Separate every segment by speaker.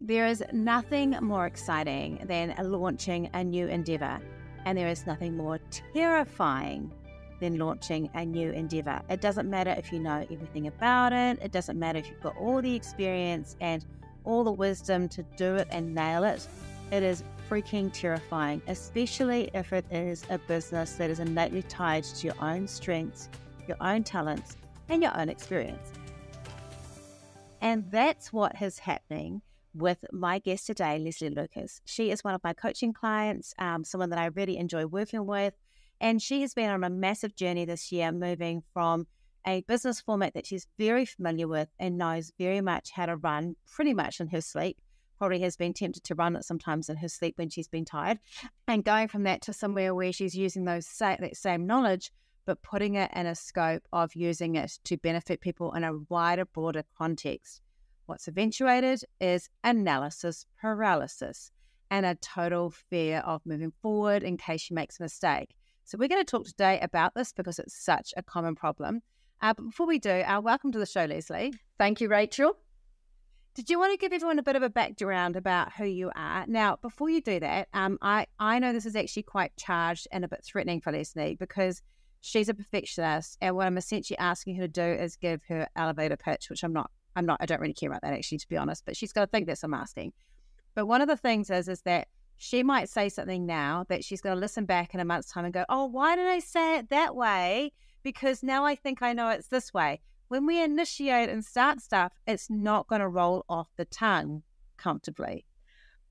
Speaker 1: There is nothing more exciting than launching a new endeavor, and there is nothing more terrifying than launching a new endeavor. It doesn't matter if you know everything about it. It doesn't matter if you've got all the experience and all the wisdom to do it and nail it. It is freaking terrifying, especially if it is a business that is innately tied to your own strengths, your own talents, and your own experience. And that's what is happening with my guest today, Lesely Lucas. She is one of my coaching clients, someone that I really enjoy working with. And she has been on a massive journey this year, moving from a business format that she's very familiar with and knows very much how to run pretty much in her sleep. Probably has been tempted to run it sometimes in her sleep when she's been tired. And going from that to somewhere where she's using that same knowledge, but putting it in a scope of using it to benefit people in a wider, broader context. What's eventuated is analysis paralysis and a total fear of moving forward in case she makes a mistake. So we're going to talk today about this because it's such a common problem. But before we do, welcome to the show, Lesely.
Speaker 2: Thank you, Rachel.
Speaker 1: Did you want to give everyone a bit of a background about who you are? Now, before you do that, I know this is actually quite charged and a bit threatening for Lesely because she's a perfectionist, and what I'm essentially asking her to do is give her elevator pitch, which I don't really care about that actually, to be honest, but she's got to think that's what I'm asking. But one of the things is that she might say something now that she's going to listen back in a month's time and go, oh, why did I say it that way? Because now I think I know it's this way. When we initiate and start stuff, it's not going to roll off the tongue comfortably.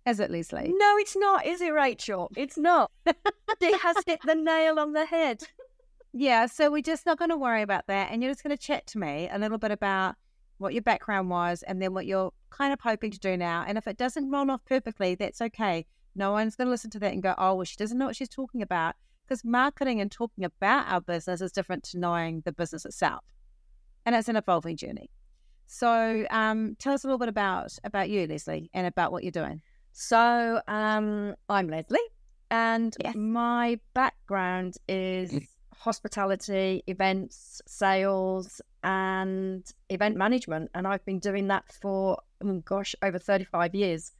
Speaker 1: Is it, Lesely?
Speaker 2: No, it's not, is it, Rachel? It's not. She has hit the nail on the head.
Speaker 1: Yeah, so we're just not going to worry about that. And you're just going to chat to me a little bit about what your background was and then what you're kind of hoping to do now. And if it doesn't roll off perfectly, that's okay. No one's going to listen to that and go, oh, well, she doesn't know what she's talking about. Because marketing and talking about our business is different to knowing the business itself. And it's an evolving journey. So tell us a little bit about you, Lesely, and about what you're doing.
Speaker 2: So I'm Lesely, and
Speaker 1: Yes.
Speaker 2: my background is hospitality, events, sales, and event management. And I've been doing that for, over 35 years.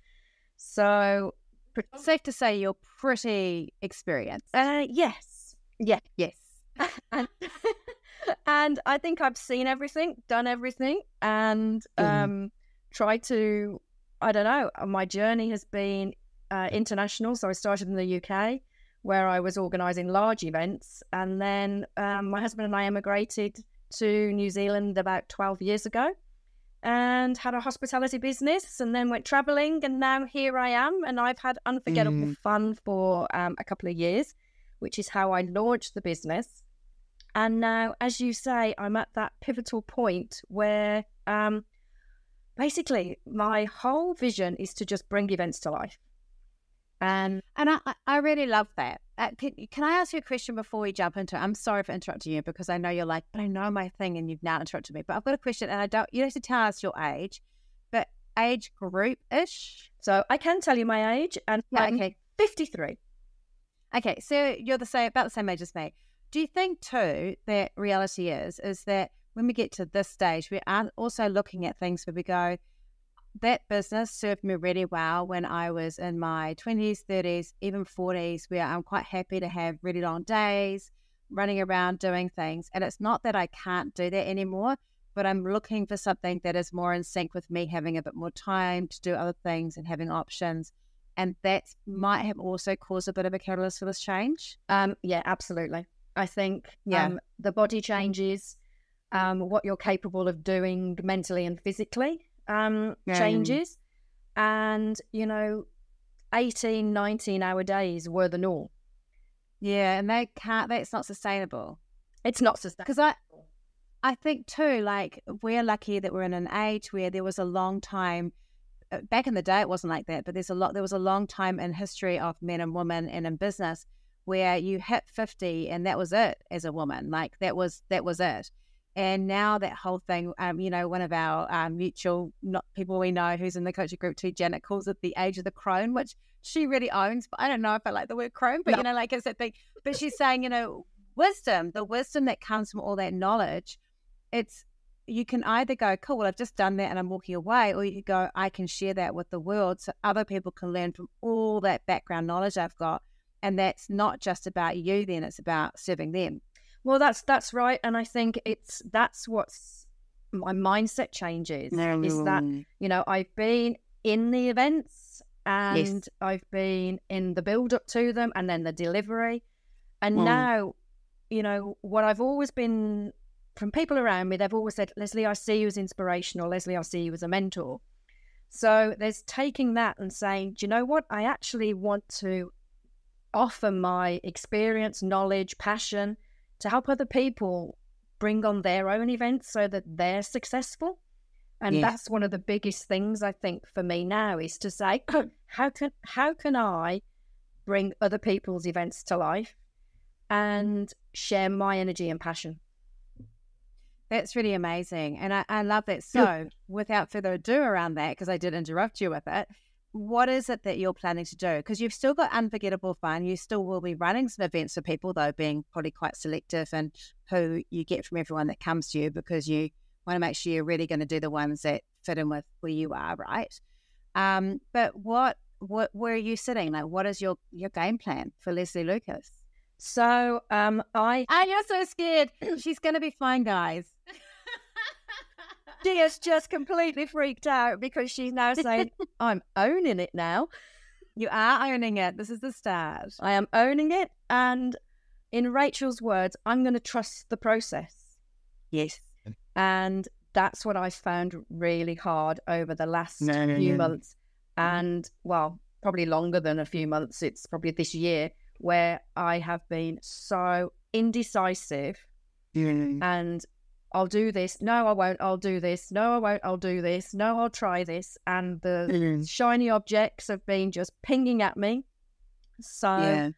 Speaker 2: So
Speaker 1: safe to say you're pretty experienced.
Speaker 2: Yes. And I think I've seen everything, done everything, and tried to, my journey has been international. So I started in the UK, where I was organising large events. And then my husband and I emigrated to New Zealand about 12 years ago and had a hospitality business, and then went travelling. And now here I am, and I've had unforgettable fun for a couple of years, which is how I launched the business. And now, as you say, I'm at that pivotal point where basically my whole vision is to just bring events to life.
Speaker 1: And I really love that. Can I ask you a question before we jump into it? I'm sorry for interrupting you because I know you're like, but I know my thing and you've now interrupted me. But I've got a question, and you don't have to tell us your age, but age group-ish.
Speaker 2: So I can tell you my age, and I'm 53.
Speaker 1: Okay, so you're about the same age as me. Do you think too that reality is that when we get to this stage, we are also looking at things where we go, that business served me really well when I was in my 20s, 30s, even 40s, where I'm quite happy to have really long days, running around doing things. And it's not that I can't do that anymore, but I'm looking for something that is more in sync with me having a bit more time to do other things and having options. And that might have also caused a bit of a catalyst for this change.
Speaker 2: Yeah, absolutely. I think the body changes, what you're capable of doing mentally and physically changes. And, 18, 19-hour days were the norm.
Speaker 1: Yeah, and that's not sustainable.
Speaker 2: It's not sustainable.
Speaker 1: Because I think too, like, we're lucky that we're in an age where there was a long time, back in the day it wasn't like that, but there was a long time in history of men and women and in business where you hit 50 and that was it as a woman. Like that was it. And now that whole thing, one of our mutual people we know who's in the coaching group too, Janet, calls it the age of the crone, which she really owns. But I don't know if I like the word crone, but it's that thing. But she's saying, the wisdom that comes from all that knowledge, it's you can either go, cool, well, I've just done that and I'm walking away, or you could go, I can share that with the world so other people can learn from all that background knowledge I've got. And that's not just about you then, it's about serving them.
Speaker 2: Well, that's right. And I think that's what's my mindset changes, is that, you know, I've been in the events and I've been in the build up to them and then the delivery. And now, you know, what I've always been from people around me, they've always said, Leslie, I see you as inspirational. Leslie, I see you as a mentor. So there's taking that and saying, do you know what? I actually want to offer my experience, knowledge, passion to help other people bring on their own events so that they're successful. And that's one of the biggest things I think for me now, is to say, how can I bring other people's events to life and share my energy and passion?
Speaker 1: That's really amazing. And I love that. So without further ado around that, because I did interrupt you with it, what is it that you're planning to do? Because you've still got Unforgettable Fun. You still will be running some events for people, though, being probably quite selective and who you get from everyone that comes to you, because you want to make sure you're really going to do the ones that fit in with where you are, right? But where are you sitting? Like, what is your game plan for Lesely Lucas?
Speaker 2: So
Speaker 1: you're so scared. She's going to be fine, guys.
Speaker 2: She is just completely freaked out because she's now saying, I'm owning it now.
Speaker 1: You are owning it. This is the start.
Speaker 2: I am owning it. And in Rachel's words, I'm going to trust the process.
Speaker 1: Yes.
Speaker 2: And that's what I found really hard over the last few months. And, well, probably longer than a few months. It's probably this year where I have been so indecisive and I'll do this. No, I won't. I'll do this. No, I won't. I'll do this. No, I'll try this. And the shiny objects have been just pinging at me. So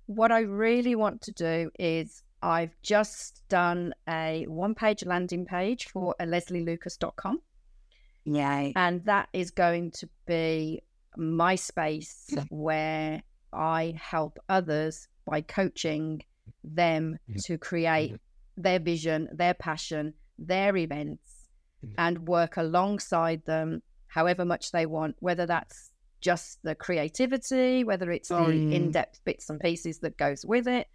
Speaker 2: what I really want to do is, I've just done a one-page landing page for lesleylucas.com.
Speaker 1: Yeah.
Speaker 2: And that is going to be my space where I help others by coaching them to create their vision, their passion, their events, and work alongside them however much they want, whether that's just the creativity, whether it's the in-depth bits and pieces that goes with it.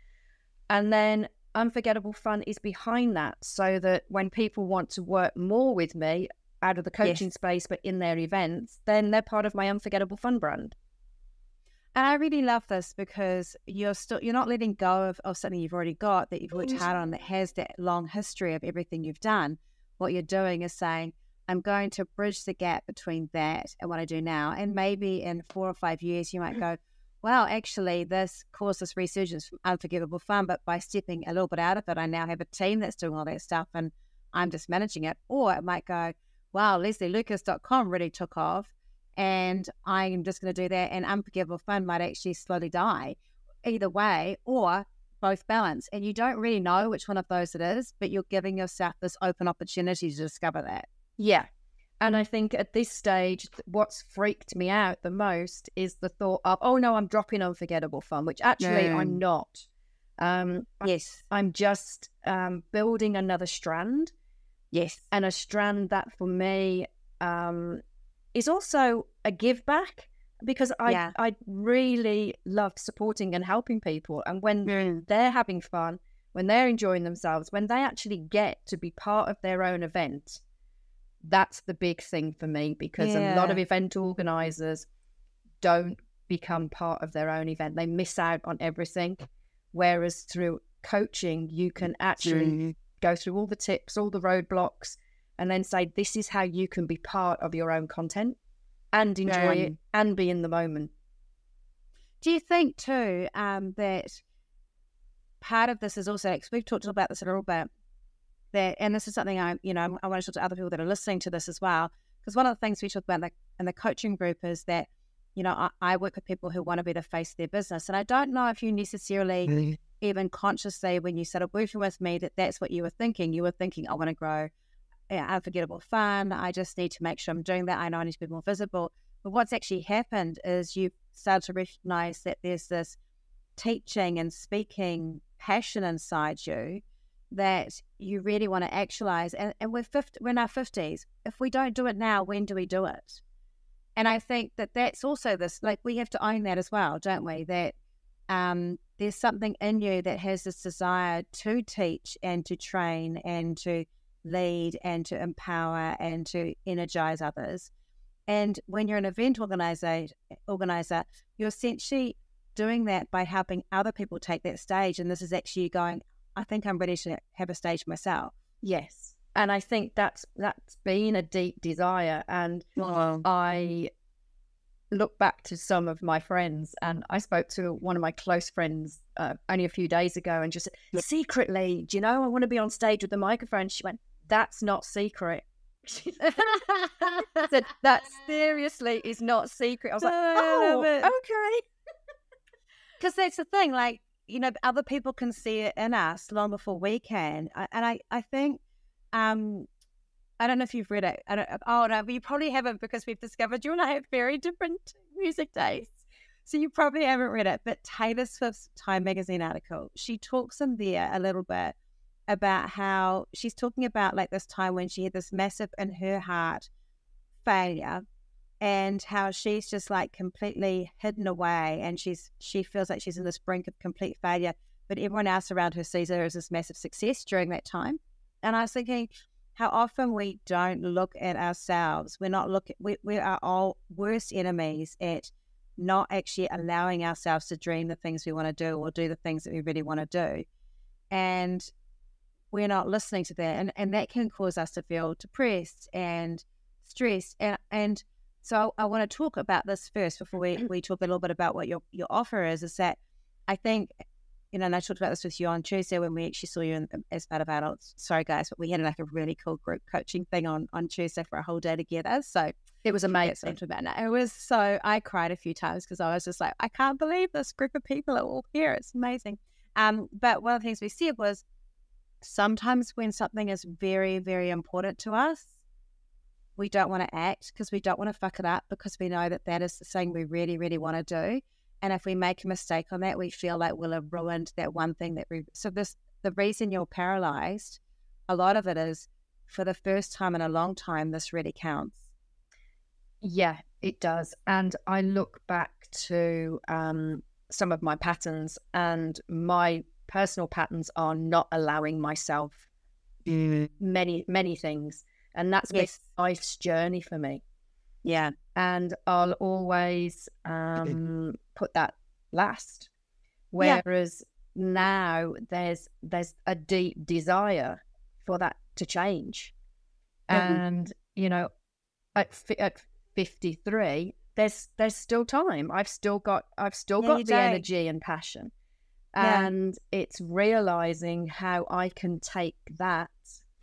Speaker 2: And then Unforgettable Fun is behind that, so that when people want to work more with me out of the coaching space but in their events, then they're part of my Unforgettable Fun brand.
Speaker 1: And I really love this because you're not letting go of something you've already got, that you've worked hard on, that has that long history of everything you've done. What you're doing is saying, I'm going to bridge the gap between that and what I do now. And maybe in 4 or 5 years, you might go, well, actually, this caused this resurgence from Unforgettable Fun, but by stepping a little bit out of it, I now have a team that's doing all that stuff and I'm just managing it. Or it might go, wow, lesleylucas.com really took off and I'm just going to do that, and Unforgettable Fun might actually slowly die. Either way, or both balance. And you don't really know which one of those it is, but you're giving yourself this open opportunity to discover that.
Speaker 2: Yeah. And I think at this stage, what's freaked me out the most is the thought of, oh no, I'm dropping Unforgettable Fun, which actually I'm not.
Speaker 1: Yes.
Speaker 2: I'm just building another strand.
Speaker 1: Yes.
Speaker 2: And a strand that for me is also a give back, because I really love supporting and helping people. And when they're having fun, when they're enjoying themselves, when they actually get to be part of their own event, that's the big thing for me, because a lot of event organisers don't become part of their own event. They miss out on everything. Whereas through coaching, you can actually go through all the tips, all the roadblocks, and then say, this is how you can be part of your own content and enjoy it and be in the moment.
Speaker 1: Do you think too that part of this is also, because we've talked about this a little bit, that, and this is something I want to talk to other people that are listening to this as well, because one of the things we talk about in the coaching group is that, I work with people who want to be the face of their business, and I don't know if you necessarily even consciously, when you started working with me, that's what you were thinking. You were thinking, I want to grow Unforgettable Fun. I just need to make sure I'm doing that. I know I need to be more visible. But what's actually happened is you've started to recognize that there's this teaching and speaking passion inside you that you really want to actualize. And we're in our 50s. If we don't do it now, when do we do it? And I think that that's also this, like, we have to own that as well, don't we? That there's something in you that has this desire to teach and to train and to lead and to empower and to energize others. And when you're an event organizer, you're essentially doing that by helping other people take that stage. And this is actually going, I think I'm ready to have a stage myself.
Speaker 2: Yes. And I think that's been a deep desire. And I look back to some of my friends, and I spoke to one of my close friends only a few days ago and just said, secretly, do you know, I want to be on stage with the microphone. She went, that's not secret. She said, that seriously is not secret. I was like, oh, okay.
Speaker 1: Because that's the thing, like, you know, other people can see it in us long before we can. I think, I don't know if you've read it. Oh, no, but you probably haven't, because we've discovered you and I have very different music tastes. So you probably haven't read it. But Taylor Swift's Time magazine article, she talks in there a little bit about how she's talking about, like, this time when she had this massive, in her heart, failure, and how she's just, like, completely hidden away, and she feels like she's in this brink of complete failure, but everyone else around her sees her as this massive success during that time. And I was thinking how often we don't look at ourselves. We are all worst enemies at not actually allowing ourselves to dream the things we want to do or do the things that we really want to do. And we're not listening to that. And that can cause us to feel depressed and stressed. And so I want to talk about this first before we talk a little bit about what your offer is that I think, you know, and I talked about this with you on Tuesday when we actually saw you as part of Adults. Sorry, guys, but we had like a really cool group coaching thing on Tuesday for a whole day together. So
Speaker 2: it was amazing.
Speaker 1: It was so, I cried a few times because I was just like, I can't believe this group of people are all here. It's amazing. But one of the things we said was sometimes when something is very, very important to us, we don't want to act because we don't want to fuck it up, because we know that that is the thing we really, really want to do. And if we make a mistake on that, we feel like we'll have ruined that one thing the reason you're paralyzed, a lot of it is for the first time in a long time, this really counts.
Speaker 2: Yeah, it does. And I look back to some of my patterns, and my personal patterns are not allowing myself many, many things. And that's been a life's journey for me.
Speaker 1: Yeah.
Speaker 2: And I'll always put that last. Whereas now there's a deep desire for that to change. And, you know, at 53, there's still time. I've still got the energy and passion. And it's realizing how I can take that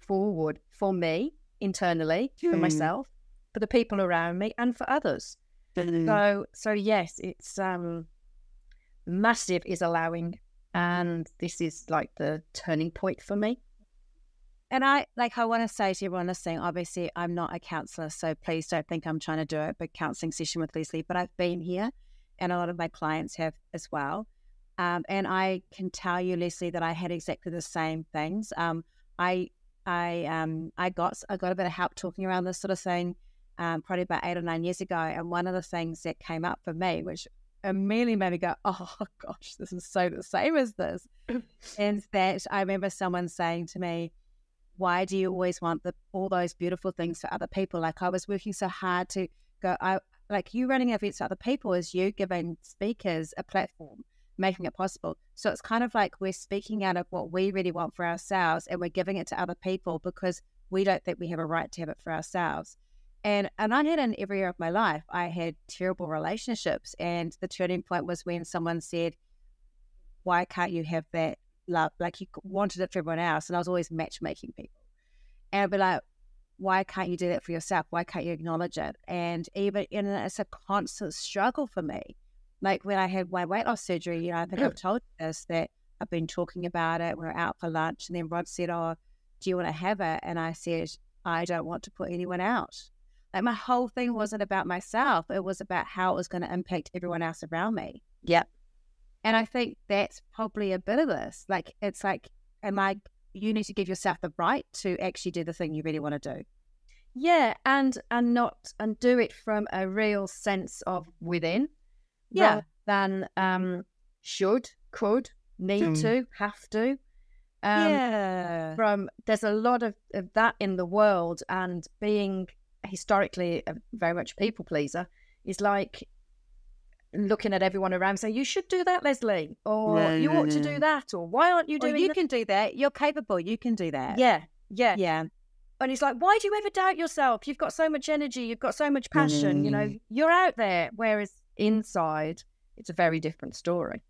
Speaker 2: forward for me internally, for myself, for the people around me, and for others. So yes, it's massive is allowing, and this is like the turning point for me.
Speaker 1: And I want to say to everyone listening, obviously I'm not a counsellor, so please don't think I'm trying to do a big counselling session with Lesely, but I've been here and a lot of my clients have as well. And I can tell you, Lesely, that I had exactly the same things. I got a bit of help talking around this sort of thing probably about 8 or 9 years ago. And one of the things that came up for me, which immediately made me go, oh gosh, this is so the same as this, is that I remember someone saying to me, why do you always want all those beautiful things for other people? Like, I was working so hard to go, like, you running events for other people is you giving speakers a platform, making it possible. So it's kind of like we're speaking out of what we really want for ourselves, and we're giving it to other people because we don't think we have a right to have it for ourselves. And I had in every area of my life, I had terrible relationships, and the turning point was when someone said, why can't you have that love? Like, you wanted it for everyone else. And I was always matchmaking people. And I'd be like, why can't you do that for yourself? Why can't you acknowledge it? And it's a constant struggle for me. Like when I had my weight loss surgery, you know, I think I've told you this, that I've been talking about it. We're out for lunch, and then Rod said, oh, do you want to have it? And I said, I don't want to put anyone out. Like, my whole thing wasn't about myself. It was about how it was going to impact everyone else around me.
Speaker 2: Yep.
Speaker 1: And I think that's probably a bit of this. Like, it's like, am I you need to give yourself the right to actually do the thing you really want to do.
Speaker 2: Yeah, and do it from a real sense of within, rather than should, could, need to, have to. There's a lot of that in the world, and being historically very much people pleaser is like looking at everyone around and saying, you should do that, Leslie, or you ought to do that, or why aren't you doing that?
Speaker 1: You can do that. You're capable. You can do that.
Speaker 2: Yeah. And it's like, why do you ever doubt yourself? You've got so much energy. You've got so much passion. You know, you're out there. Whereas inside, it's a very different story.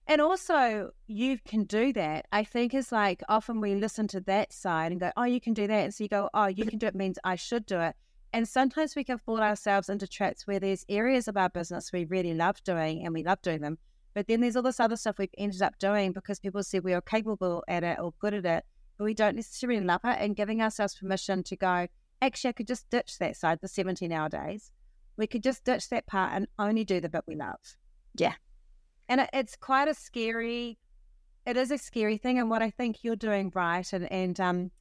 Speaker 1: And also, you can do that. I think it's like often we listen to that side and go, oh, you can do that. And so you go, oh, you can do it means I should do it. And sometimes we can fall ourselves into traps where there's areas of our business we really love doing and we love doing them. But then there's all this other stuff we've ended up doing because people said we are capable at it or good at it, but we don't necessarily love it, and giving ourselves permission to go, actually, I could just ditch that side, the 17-hour days. We could just ditch that part and only do the bit we love.
Speaker 2: Yeah.
Speaker 1: And it's quite a scary thing. And what I think you're doing right, and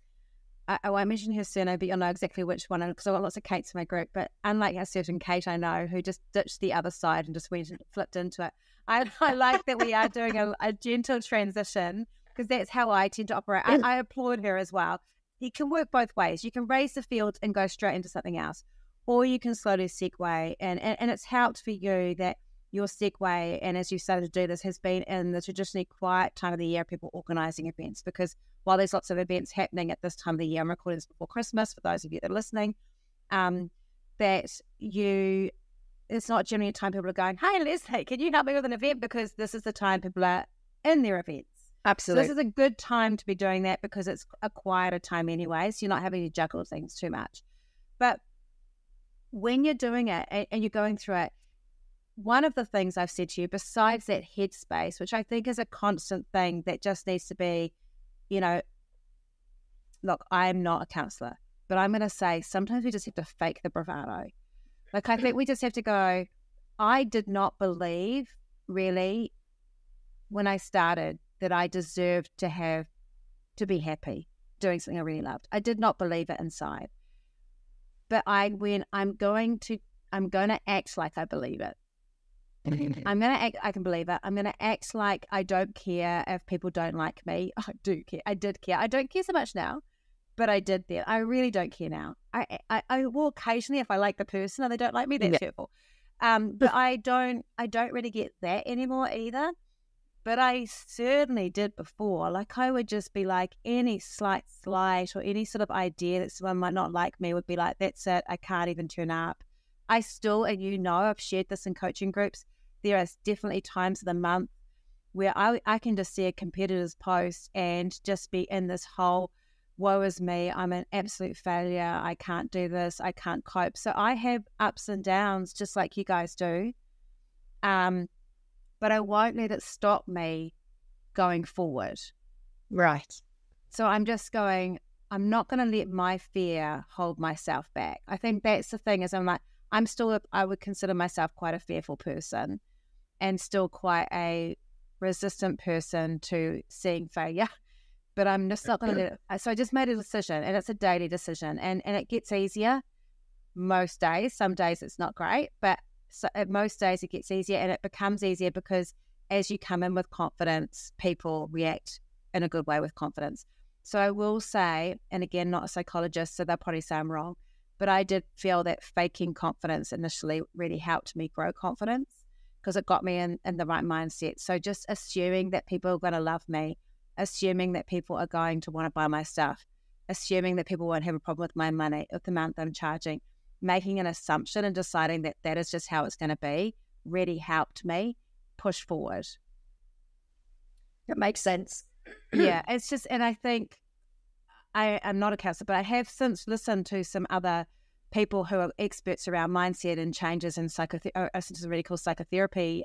Speaker 1: I won't mention her surname, but you'll know exactly which one, because I've got lots of Kates in my group, but unlike a certain Kate I know who just ditched the other side and just flipped into it, I like that we are doing a gentle transition, because that's how I tend to operate. I applaud her as well. It can work both ways. You can raise the field and go straight into something else, or you can slowly segue. And it's helped for you that your segue, and as you started to do this, has been in the traditionally quiet time of the year, people organising events, because while there's lots of events happening at this time of the year, I'm recording this before Christmas for those of you that are listening, it's not generally a time people are going, hey, Leslie, can you help me with an event? Because this is the time people are in their events.
Speaker 2: Absolutely.
Speaker 1: So this is a good time to be doing that, because it's a quieter time anyway, so you're not having to juggle things too much. But when you're doing it and you're going through it, one of the things I've said to you, besides that headspace, which I think is a constant thing that just needs to be, look, I'm not a counsellor, but I'm going to say sometimes we just have to fake the bravado. Like, I think we just have to go, I did not believe really when I started that I deserved to be happy doing something I really loved. I did not believe it inside. But I'm going to act like I believe it. I'm going to act, I can believe it. I'm going to act like I don't care if people don't like me. I do care. I did care. I don't care so much now, but I did then. I really don't care now. I will occasionally if I like the person and they don't like me, that's hurtful. But I don't really get that anymore either. But I certainly did before. Like, I would just be like, any slight slight or any sort of idea that someone might not like me would be like, that's it. I can't even turn up. I still, and I've shared this in coaching groups, there are definitely times of the month where I can just see a competitor's post and just be in this whole, woe is me, I'm an absolute failure, I can't do this, I can't cope. So I have ups and downs just like you guys do. But I won't let it stop me going forward.
Speaker 2: Right.
Speaker 1: So I'm just going, I'm not going to let my fear hold myself back. I think that's the thing, is I would consider myself quite a fearful person and still quite a resistant person to seeing failure. But I'm just not going to let it. So I just made a decision, and it's a daily decision, and it gets easier most days. Some days it's not great, but most days it gets easier, and it becomes easier because as you come in with confidence, people react in a good way with confidence. So I will say, and again, not a psychologist, so they'll probably say I'm wrong, but I did feel that faking confidence initially really helped me grow confidence, because it got me in the right mindset. So just assuming that people are going to love me, assuming that people are going to want to buy my stuff, assuming that people won't have a problem with my money, with the amount that I'm charging, making an assumption and deciding that that is just how it's going to be, really helped me push forward.
Speaker 2: It makes sense.
Speaker 1: Yeah, it's just, and I think I'm not a counselor, but I have since listened to some other people who are experts around mindset and changes in psychotherapy. I listened to a really cool psychotherapy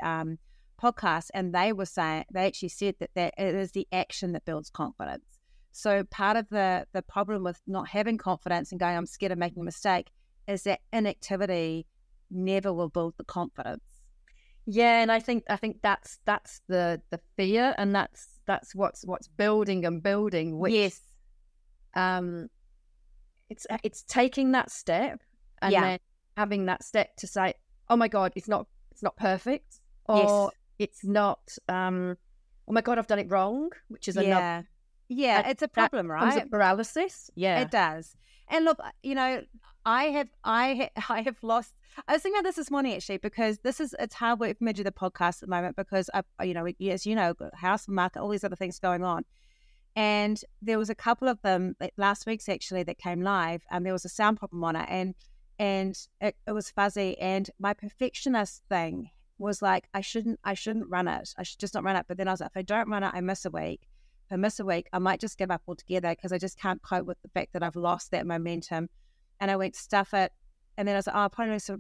Speaker 1: podcast, and they actually said that it is the action that builds confidence. So part of the problem with not having confidence and going, I'm scared of making a mistake, is that inactivity never will build the confidence.
Speaker 2: Yeah, and I think that's the fear, and that's that's what's building and building. Which,
Speaker 1: yes.
Speaker 2: It's taking that step and then having that step to say, oh my God, it's not perfect, or it's not, oh my God, I've done it wrong, which is another.
Speaker 1: Yeah, it's a problem, right?
Speaker 2: Comes a paralysis. Yeah,
Speaker 1: it does. And look, you know, I have lost. I was thinking about this morning actually, because it's hard work for me to do the podcast at the moment because you know, as you know, house market, all these other things going on. And there was a couple of them last week's actually that came live, and there was a sound problem on it, and it was fuzzy. And my perfectionist thing was like, I shouldn't run it. I should just not run it. But then I was like, if I don't run it, I miss a week. If I miss a week, I might just give up altogether because I just can't cope with the fact that I've lost that momentum. And I went to stuff it, and then I was like, oh, I'll probably lose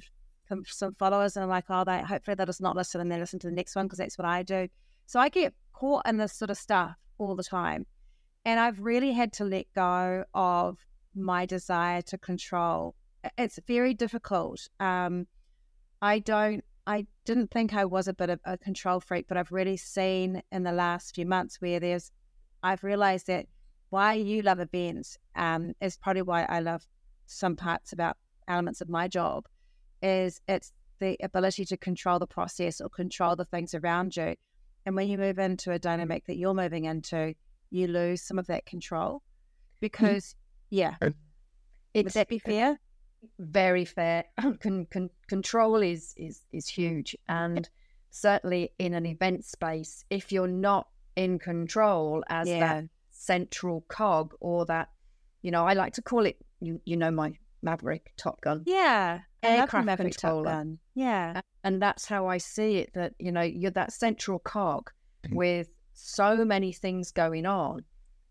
Speaker 1: some followers, and I'm like, oh, hopefully they'll just not listen and then listen to the next one because that's what I do. So I get caught in this sort of stuff all the time. And I've really had to let go of my desire to control. It's very difficult. I didn't think I was a bit of a control freak, but I've really seen in the last few months where I've realized that why you love events is probably why I love some parts about elements of my job, is it's the ability to control the process or control the things around you. And when you move into a dynamic that you're moving into, you lose some of that control because, would that be fair?
Speaker 2: Very fair. Control is huge, and certainly in an event space, if you're not in control as that central cog, or that, you know, I like to call it, you know, my Maverick Top Gun, aircraft controller, and that's how I see it. That, you know, you're that central cog with so many things going on,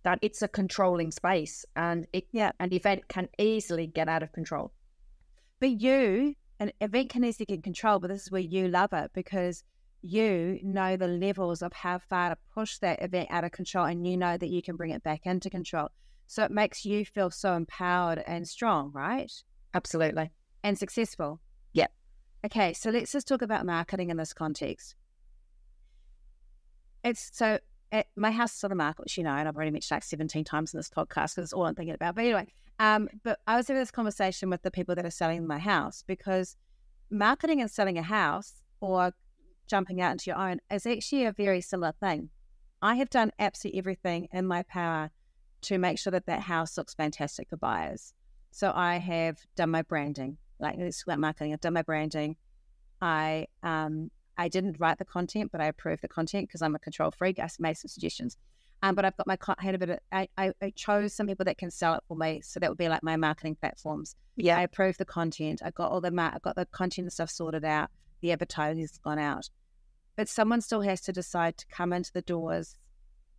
Speaker 2: that it's a controlling space, and an event can easily get out of control.
Speaker 1: But an event can easily get control, but this is where you love it, because you know the levels of how far to push that event out of control, and you know that you can bring it back into control. So it makes you feel so empowered and strong, right?
Speaker 2: Absolutely.
Speaker 1: And successful.
Speaker 2: Yeah.
Speaker 1: Okay, so let's just talk about marketing in this context. My house is on the market, which you know, and I've already mentioned like 17 times in this podcast because it's all I'm thinking about. But anyway, but I was having this conversation with the people that are selling my house, because marketing and selling a house or jumping out into your own is actually a very similar thing. I have done absolutely everything in my power to make sure that house looks fantastic for buyers. So I have done my branding, like let's talk about marketing. I've done my branding. I didn't write the content, but I approved the content because I'm a control freak. I made some suggestions. But I've got I chose some people that can sell it for me. So that would be like my marketing platforms. Yeah. I approved the content. I got the content and stuff sorted out. The advertising's gone out. But someone still has to decide to come into the doors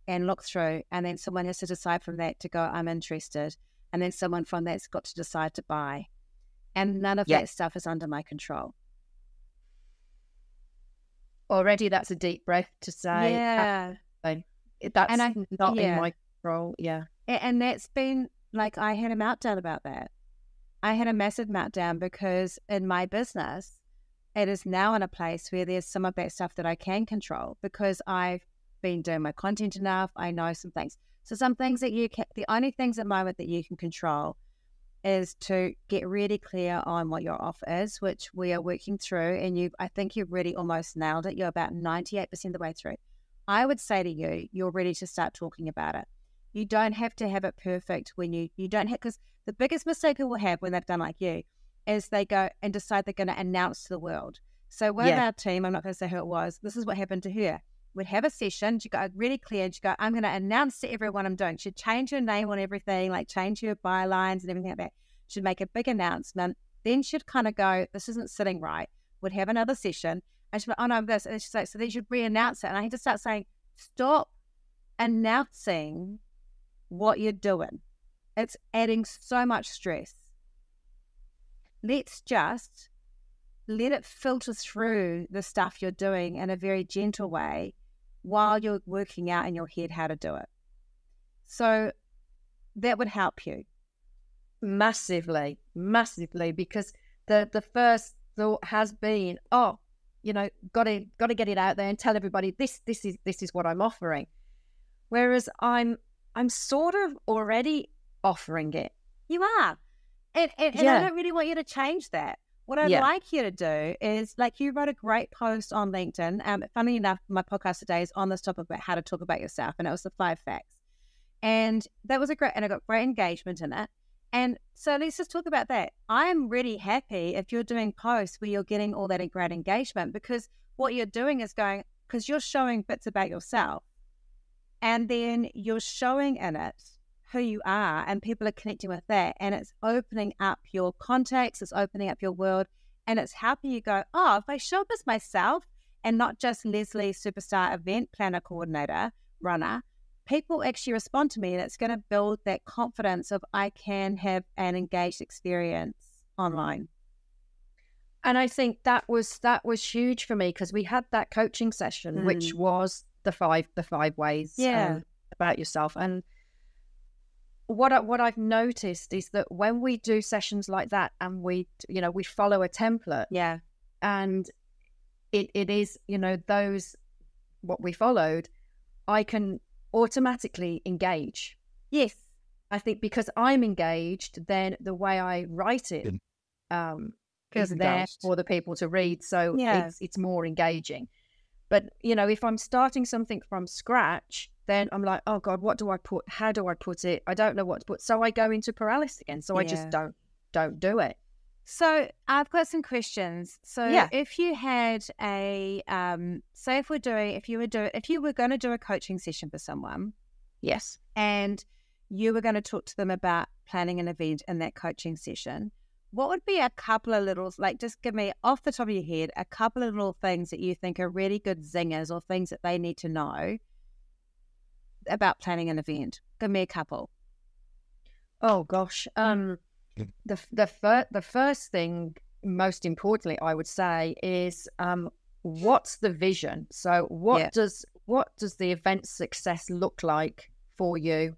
Speaker 1: and look through. And then someone has to decide from that to go, I'm interested. And then someone from that's got to decide to buy. And none of that stuff is under my control.
Speaker 2: Already that's a deep breath to say, that's not in my control. Yeah.
Speaker 1: And that's been like, I had a meltdown about that. I had a massive meltdown because in my business, it is now in a place where there's some of that stuff that I can control because I've been doing my content enough. I know some things. So some things that the only things at the moment that you can control is to get really clear on what your offer is, which we are working through. And I think you've really almost nailed it. You're about 98% of the way through. I would say to you, you're ready to start talking about it. You don't have to have it perfect when you don't have, because the biggest mistake people have when they've done like you is they go and decide they're going to announce to the world. So one of our team, I'm not going to say who it was, this is what happened to her. We'd have a session, she'd go really clear, she'd go, I'm going to announce to everyone I'm doing. She'd change her name on everything, like change her bylines and everything like that. She'd make a big announcement. Then she'd kind of go, this isn't sitting right. We'd have another session. And she'd be like, oh no, this. And she's like, so then she'd re-announce it. And I had to start saying, stop announcing what you're doing. It's adding so much stress. Let's just let it filter through the stuff you're doing in a very gentle way while you're working out in your head how to do it. So that would help you.
Speaker 2: Massively, because the first thought has been, got to get it out there and tell everybody this is what I'm offering. Whereas I'm sort of already offering it.
Speaker 1: You are. And I don't really want you to change that. What I'd like you to do is, like, you wrote a great post on LinkedIn. Funny enough, my podcast today is on this topic about how to talk about yourself, and it was the 5 facts. And that was and I got great engagement in it. And so let's just talk about that. I'm really happy if you're doing posts where you're getting all that great engagement, because what you're doing is because you're showing bits about yourself, and then you're showing in it who you are, and people are connecting with that, and it's opening up your contacts, it's opening up your world, and it's helping you go, oh, if I show up as myself and not just Lesely, superstar event planner, coordinator, runner, people actually respond to me, and it's going to build that confidence of I can have an engaged experience online.
Speaker 2: And I think that was huge for me, because we had that coaching session, which was the five ways about yourself. And what I've noticed is that when we do sessions like that, and we follow a template, and it is, those what we followed, I can automatically engage.
Speaker 1: Yes,
Speaker 2: I think because I'm engaged, then the way I write it is there for the people to read, so it's more engaging. But if I'm starting something from scratch, then I'm like, oh God, what do I put? How do I put it? I don't know what to put. So I go into paralysis again. So I just don't do it.
Speaker 1: So I've got some questions. So if you had a, say if you were going to do a coaching session for someone.
Speaker 2: Yes.
Speaker 1: And you were going to talk to them about planning an event in that coaching session, what would be a couple of little, like, just give me off the top of your head, a couple of little things that you think are really good zingers, or things that they need to know about planning an event? Give me a couple.
Speaker 2: Oh gosh. The first thing, most importantly, I would say is what's the vision? So what does the event success look like for you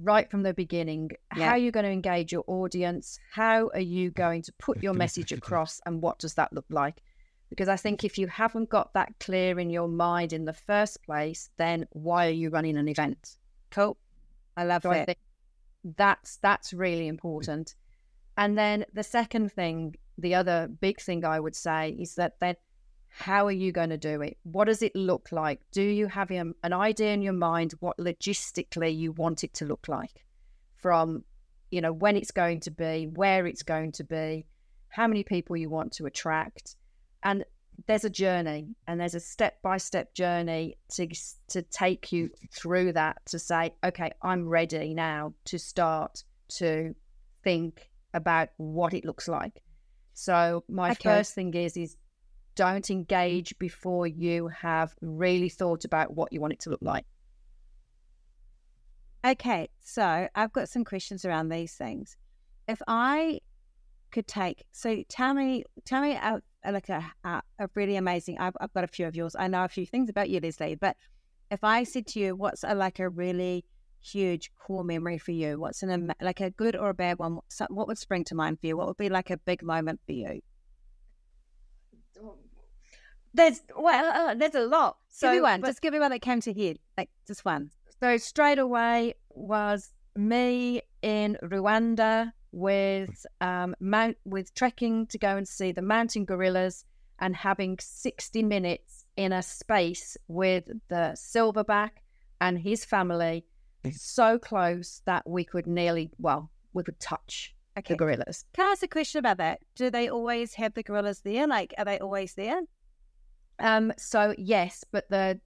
Speaker 2: right from the beginning? How are you going to engage your audience? How are you going to put your message across, and what does that look like? Because I think if you haven't got that clear in your mind in the first place, then why are you running an event?
Speaker 1: Cool. I love that.
Speaker 2: I think that's really important. And then the second thing, the other big thing I would say is that then how are you going to do it? What does it look like? Do you have an idea in your mind what logistically you want it to look like? From, when it's going to be, where it's going to be, how many people you want to attract. And there's a journey, and there's a step-by-step journey to take you through that, to say, okay, I'm ready now to start to think about what it looks like. So my first thing is don't engage before you have really thought about what you want it to look like.
Speaker 1: Okay, so I've got some questions around these things. If I could tell me a really amazing, I've got a few of yours. I know a few things about you, Lesely, but if I said to you, what's a really huge core memory for you? What's like a good or a bad one? What would spring to mind for you? What would be like a big moment for you?
Speaker 2: There's a lot. So
Speaker 1: just give me one that came to head, like just one.
Speaker 2: So straight away was me in Rwanda with trekking to go and see the mountain gorillas, and having 60 minutes in a space with the silverback and his family, so close that we could touch the gorillas.
Speaker 1: Can I ask a question about that? Do they always have the gorillas there? Like, are they always there?
Speaker 2: So yes, but the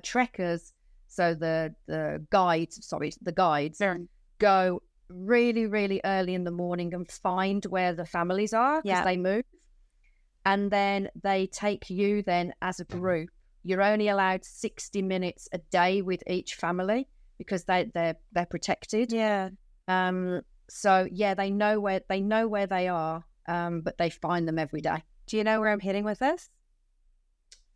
Speaker 2: trekkers, so the guides go really, really early in the morning and find where the families are, because they move, and then they take you then as a group. You're only allowed 60 minutes a day with each family, because they're protected. So they know where they are, but they find them every day.
Speaker 1: Do you know where I'm heading with this?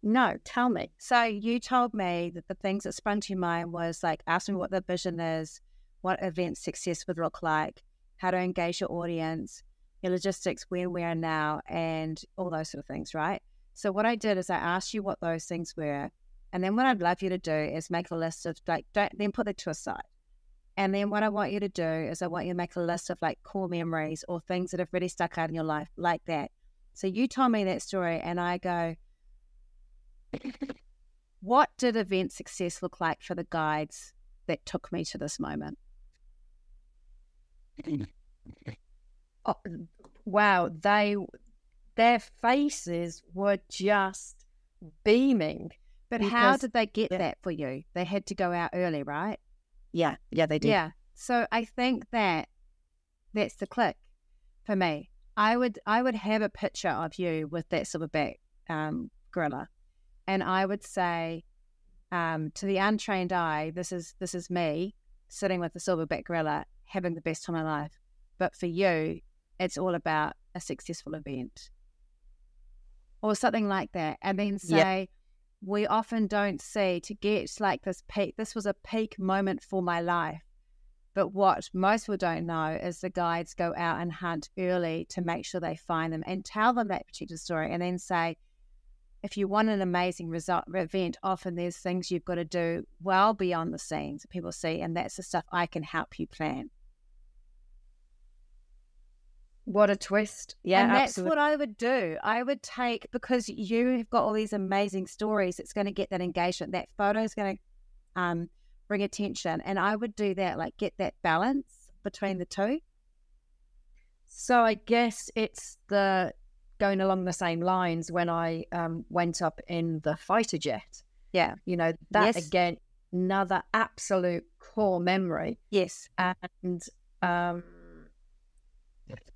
Speaker 2: No, tell me.
Speaker 1: So you told me that the things that sprung to your mind was like, ask me what the vision is, what event success would look like, how to engage your audience, your logistics, where and now, and all those sort of things, right? So what I did is I asked you what those things were, And then what I'd love you to do is make a list of like, don't then put it to a side. And then what I want you to do is I want you to make a list of like core memories or things that have really stuck out in your life like that. So you told me that story and I go, what did event success look like for the guides that took me to this moment?
Speaker 2: Oh, wow, their faces were just beaming.
Speaker 1: But how did they get that for you? They had to go out early, right?
Speaker 2: Yeah, they did.
Speaker 1: Yeah. So I think that's the click for me. I would have a picture of you with that silverback gorilla, and I would say to the untrained eye, this is me sitting with the silverback gorilla having the best time of my life. But for you, it's all about a successful event or something like that. And then say, we often don't see to get like this peak. This was a peak moment for my life. But what most people don't know is the guides go out and hunt early to make sure they find them and tell them that particular story. And then say, if you want an amazing event, often there's things you've got to do well beyond the scenes that people see. And that's the stuff I can help you plan.
Speaker 2: What a twist. Yeah,
Speaker 1: and that's
Speaker 2: absolutely.
Speaker 1: what I would do. I would take, because you have got all these amazing stories, it's going to get that engagement. That photo is going to bring attention. And I would do that, like get that balance between the two.
Speaker 2: So I guess it's going along the same lines when I went up in the fighter jet.
Speaker 1: Yeah.
Speaker 2: You know, that again, another absolute core memory.
Speaker 1: Yes.
Speaker 2: And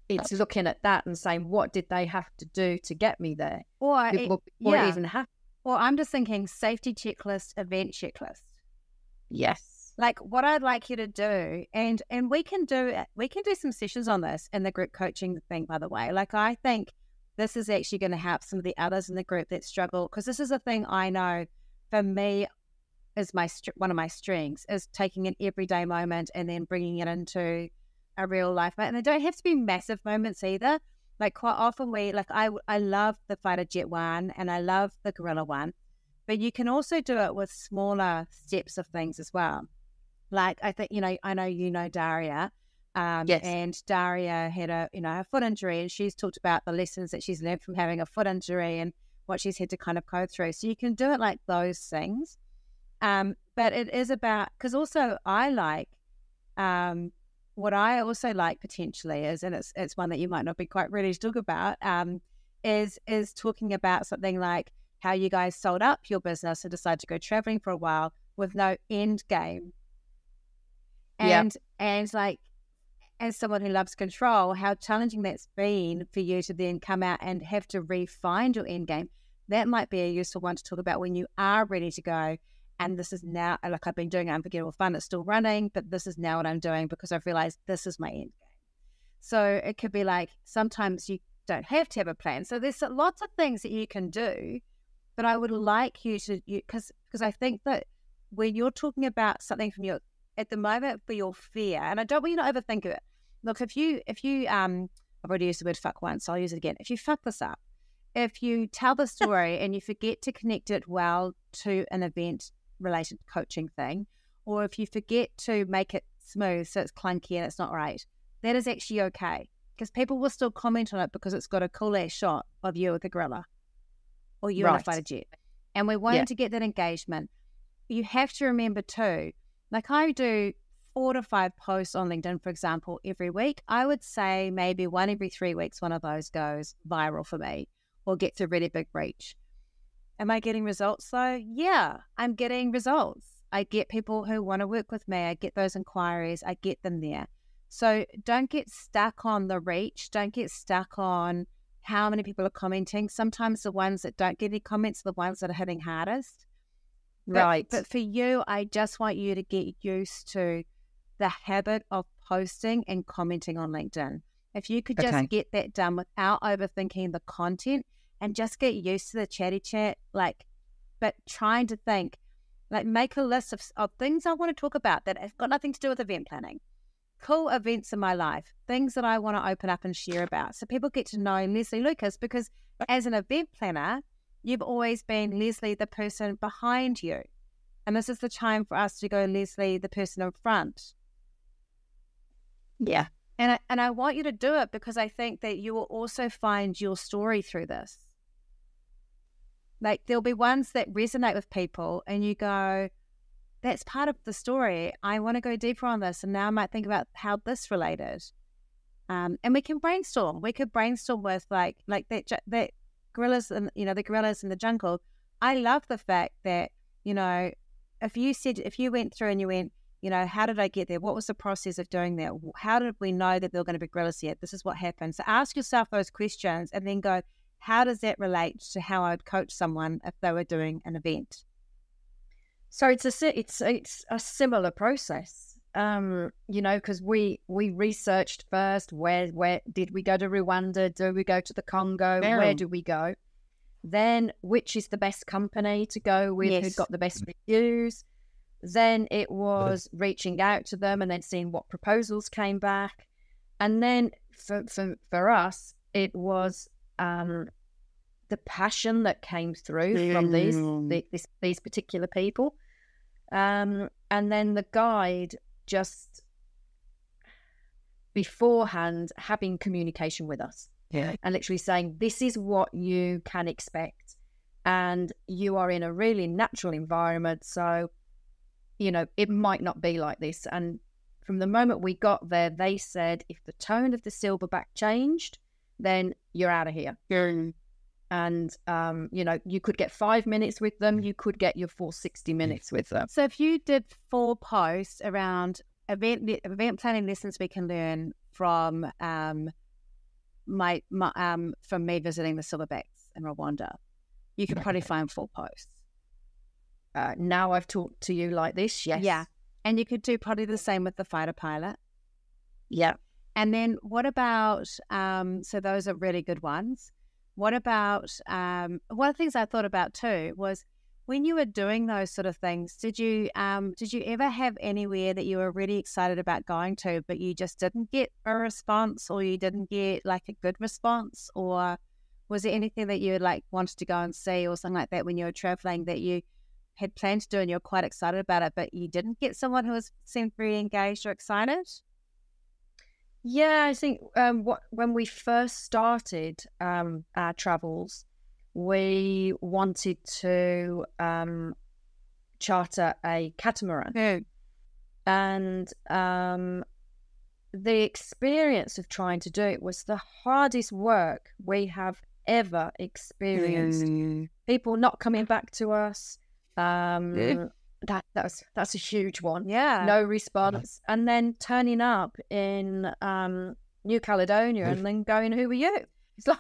Speaker 2: it's looking at that and saying, what did they have to do to get me there? Or it even happened.
Speaker 1: Well, I'm just thinking safety checklist, event checklist.
Speaker 2: Yes.
Speaker 1: Like what I'd like you to do, and we can do some sessions on this in the group coaching thing, by the way. Like I think this is actually going to help some of the others in the group that struggle, because this is a thing I know for me is one of my strengths, is taking an everyday moment and then bringing it into a real life moment. And they don't have to be massive moments either. Like quite often I love the fighter jet one and I love the gorilla one, but you can also do it with smaller steps of things as well. Like I think, I know Daria,
Speaker 2: yes.
Speaker 1: And Daria had a foot injury, and she's talked about the lessons that she's learned from having a foot injury and what she's had to kind of go through. So you can do it like those things. But it is about, because also I like, what I also like potentially is, and it's one that you might not be quite ready to talk about, is talking about something like how you guys sold up your business and decided to go traveling for a while with no end game. And like, as someone who loves control, how challenging that's been for you to then come out and have to refine your end game. That might be a useful one to talk about when you are ready to go. And this is now, like I've been doing Unforgettable Fun, it's still running, but this is now what I'm doing because I've realized this is my end game. So it could be like, sometimes you don't have to have a plan. So there's lots of things that you can do, but I would like you to, because I think that when you're talking about something from at the moment for your fear, and I don't want you to overthink it. Look, if you I've already used the word fuck once, so I'll use it again. If you fuck this up, if you tell the story and you forget to connect it well to an event related coaching thing, or if you forget to make it smooth so it's clunky and it's not right, that is actually okay, because people will still comment on it because it's got a cool ass shot of you with a gorilla or you in a fighter jet, and we wanted to get that engagement. You have to remember too, like I do 4 to 5 posts on LinkedIn, for example, every week. I would say maybe 1 every 3 weeks one of those goes viral for me or gets a really big reach. Am I getting results though? Yeah, I'm getting results. I get people who want to work with me. I get those inquiries. I get them there. So don't get stuck on the reach. Don't get stuck on how many people are commenting. Sometimes the ones that don't get any comments are the ones that are hitting hardest.
Speaker 2: Right.
Speaker 1: But for you, I just want you to get used to the habit of posting and commenting on LinkedIn. If you could just get that done without overthinking the content, and just get used to the chatty chat, but trying to think, make a list of things I want to talk about that have got nothing to do with event planning. Cool events in my life, things that I want to open up and share about. So people get to know Lesely Lucas, because as an event planner, You've always been, Lesely, the person behind you. And this is the time for us to go, Lesely, the person in front.
Speaker 2: Yeah.
Speaker 1: And I want you to do it because I think that you will also find your story through this. Like, there'll be ones that resonate with people and you go, that's part of the story. I want to go deeper on this. And now I might think about how this related. And we can brainstorm. We could brainstorm with like that gorillas and, the gorillas in the jungle. I love the fact that, if you went through and you went, how did I get there? What was the process of doing that? How did we know that there were going to be gorillas here? This is what happened. So ask yourself those questions and then go, how does that relate to how I'd coach someone if they were doing an event?
Speaker 2: So it's a similar process, because we researched first where did we go to Rwanda? Do we go to the Congo? Where do we go? Then which is the best company to go with?
Speaker 1: Yes.
Speaker 2: Who got the best reviews? Then it was reaching out to them and then seeing what proposals came back. And then for us, it was the passion that came through from these particular people. And then the guide just beforehand having communication with us.
Speaker 3: Yeah.
Speaker 2: And literally saying, this is what you can expect. And you are in a really natural environment. So, it might not be like this. And from the moment we got there, they said, if the tone of the silverback changed, then you're out of here.
Speaker 3: Yeah.
Speaker 2: And, you could get 5 minutes with them. You could get your full 60 minutes with them.
Speaker 1: So if you did 4 posts around event planning lessons we can learn from from me visiting the silverbacks in Rwanda, you could probably find 4 posts.
Speaker 2: Now I've talked to you like this, yes.
Speaker 1: Yeah. And you could do probably the same with the fighter pilot.
Speaker 2: Yeah.
Speaker 1: And then what about, so those are really good ones. What about, one of the things I thought about too was when you were doing those sort of things, did you ever have anywhere that you were really excited about going to, but you just didn't get a response, or you didn't get like a good response? Or was there anything that you wanted to go and see or something like that when you were traveling that you had planned to do and you're quite excited about it, but you didn't get someone who seemed very engaged or excited?
Speaker 2: Yeah, I think when we first started our travels, we wanted to charter a catamaran.
Speaker 1: Yeah.
Speaker 2: And the experience of trying to do it was the hardest work we have ever experienced. People not coming back to us. That's a huge one.
Speaker 1: Yeah.
Speaker 2: No response. And then turning up in New Caledonia and then going, who are you? It's like,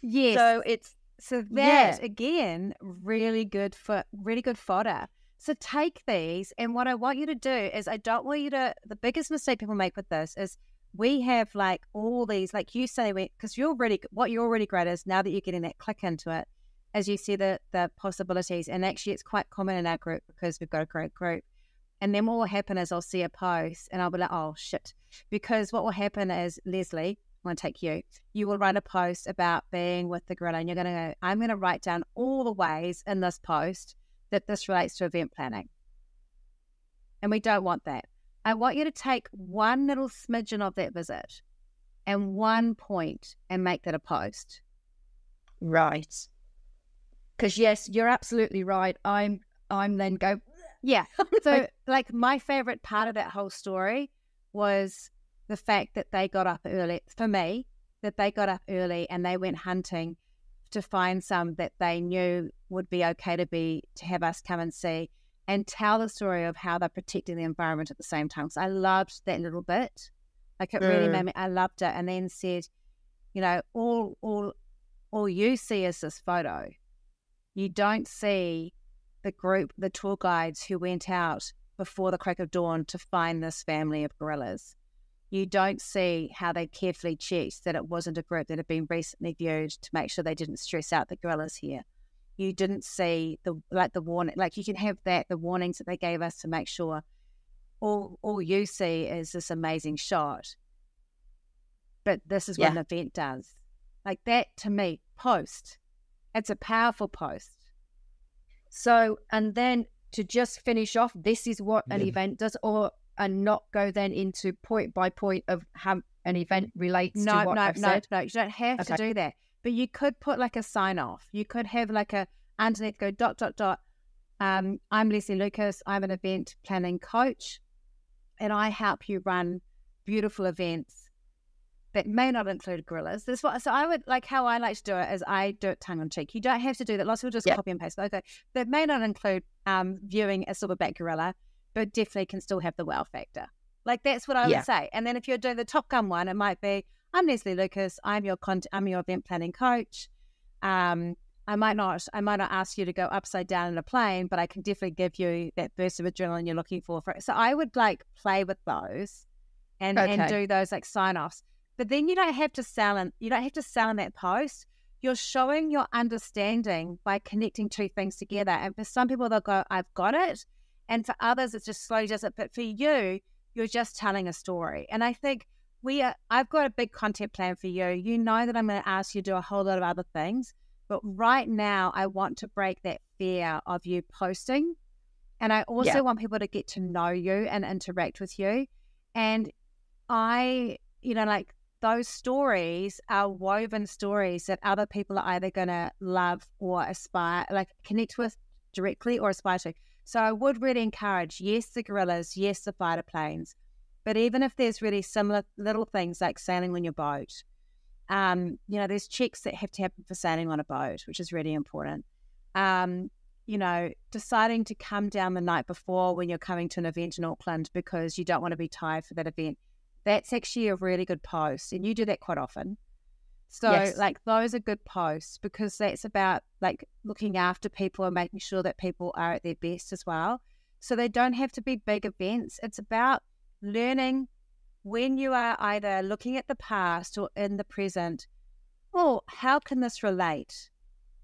Speaker 1: yes. So that again, really good fodder. So take these, and what I want you to do is, I don't want you to, the biggest mistake people make with this is we have all these, like you say, because what you're really great is, now that you're getting that click into it, as you see the possibilities. And actually it's quite common in our group because we've got a great group. And then what will happen is I'll see a post and I'll be like, oh shit. Because what will happen is, Lesely, I want to take you will write a post about being with the gorilla, and you're going to go, I'm going to write down all the ways in this post that this relates to event planning. And we don't want that. I want you to take one little smidgen of that visit and one point and make that a post.
Speaker 2: Right. Because yes, you're absolutely right. I'm then go,
Speaker 1: yeah. So my favorite part of that whole story was the fact that they got up early, for me, that they got up early and they went hunting to find some that they knew would be okay to have us come and see, and tell the story of how they're protecting the environment at the same time. So I loved that little bit. It really made me, I loved it. And then said, all you see is this photo. You don't see the group, the tour guides who went out before the crack of dawn to find this family of gorillas. You don't see how they carefully checked that it wasn't a group that had been recently viewed to make sure they didn't stress out the gorillas here. You didn't see the warning, you can have the warnings that they gave us to make sure. All you see is this amazing shot. But this is what an event does. Like that, to me, post. It's a powerful post.
Speaker 2: So, and then to just finish off, this is what an event does, and not go then into point by point of how an event relates to what I've said.
Speaker 1: No, you don't have to do that. But you could put like a sign off. You could have like a underneath go ... I'm Lesely Lucas. I'm an event planning coach, and I help you run beautiful events that may not include gorillas. So I would like how I like to do it is I do it tongue in cheek. You don't have to do that. Lots of people just copy and paste. Okay, that may not include viewing a silverback gorilla, but definitely can still have the wow factor. Like that's what I would say. And then if you're doing the Top Gun one, it might be, I'm Lesely Lucas. I'm your event planning coach. I might not ask you to go upside down in a plane, but I can definitely give you that burst of adrenaline you're looking for it. So I would like play with those and do those like sign offs. But then you don't have to sell in that post. You're showing your understanding by connecting two things together. And for some people, they'll go, I've got it. And for others, it just slowly does it. But for you, you're just telling a story. And I think I've got a big content plan for you. You know that I'm going to ask you to do a whole lot of other things. But right now, I want to break that fear of you posting. And I also want people to get to know you and interact with you. And those stories are woven stories that other people are either going to love or aspire, like connect with directly or aspire to. So I would really encourage, yes, the gorillas, yes, the fighter planes. But even if there's really similar little things like sailing on your boat, there's checks that have to happen for sailing on a boat, which is really important. Deciding to come down the night before when you're coming to an event in Auckland because you don't want to be tired for that event. That's actually a really good post, and you do that quite often. So, those are good posts because that's about, like, looking after people and making sure that people are at their best as well. So they don't have to be big events. It's about learning when you are either looking at the past or in the present, how can this relate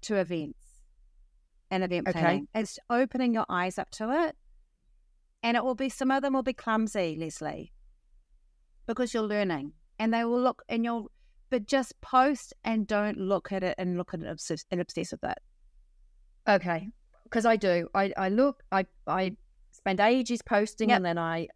Speaker 1: to events and event planning? It's opening your eyes up to it. And some of them will be clumsy, Lesely, because you're learning. And they will look, but just post and don't look at it and obsess with it.
Speaker 2: Okay. Because I do. I look, I spend ages posting and then I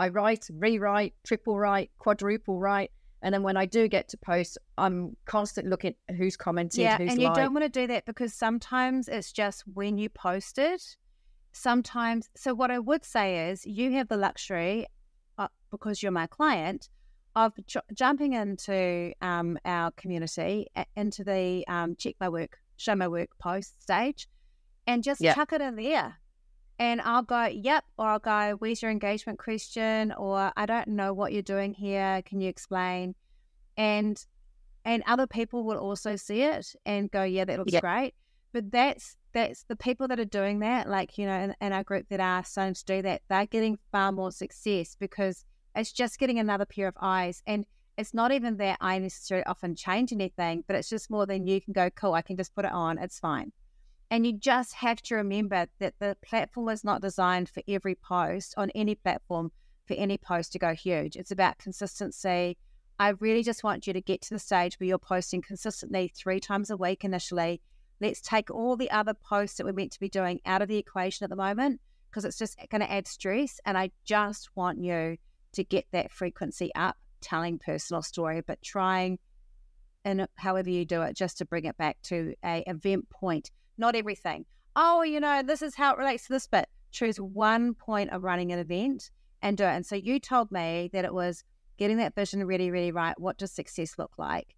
Speaker 2: write, rewrite, triple write, quadruple write. And then when I do get to post, I'm constantly looking at who's commented, who's
Speaker 1: and you don't want to do that because sometimes it's just when you post it. Sometimes, so what I would say is you have the luxury, because you're my client, of jumping into our community, into the check my work, show my work post stage, and just chuck it in there. And I'll go, yep, or I'll go, where's your engagement question? Or I don't know what you're doing here. Can you explain? And other people will also see it and go, yeah, that looks great. But that's the people that are doing that, like, in our group that are starting to do that, they're getting far more success because it's just getting another pair of eyes. And it's not even that I necessarily often change anything, but it's just more than you can go, cool, I can just put it on. It's fine. And you just have to remember that the platform is not designed for every post on any platform, for any post to go huge. It's about consistency. I really just want you to get to the stage where you're posting consistently 3 times a week initially. Let's take all the other posts that we're meant to be doing out of the equation at the moment because it's just going to add stress. And I just want you to get that frequency up, telling personal story, but trying, and however you do it, just to bring it back to a event point. Not everything. This is how it relates to this bit. Choose one point of running an event and do it. And so you told me that it was getting that vision really, really right. What does success look like?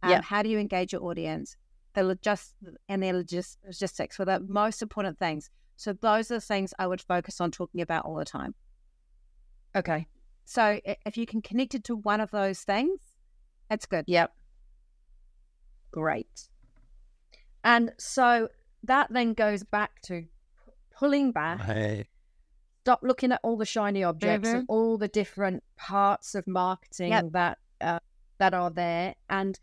Speaker 1: How do you engage your audience? The logistics were the most important things. So those are the things I would focus on talking about all the time.
Speaker 2: Okay.
Speaker 1: So if you can connect it to one of those things, it's good.
Speaker 2: Yep. Great. And so that then goes back to pulling back, stop looking at all the shiny objects and all the different parts of marketing that are there, and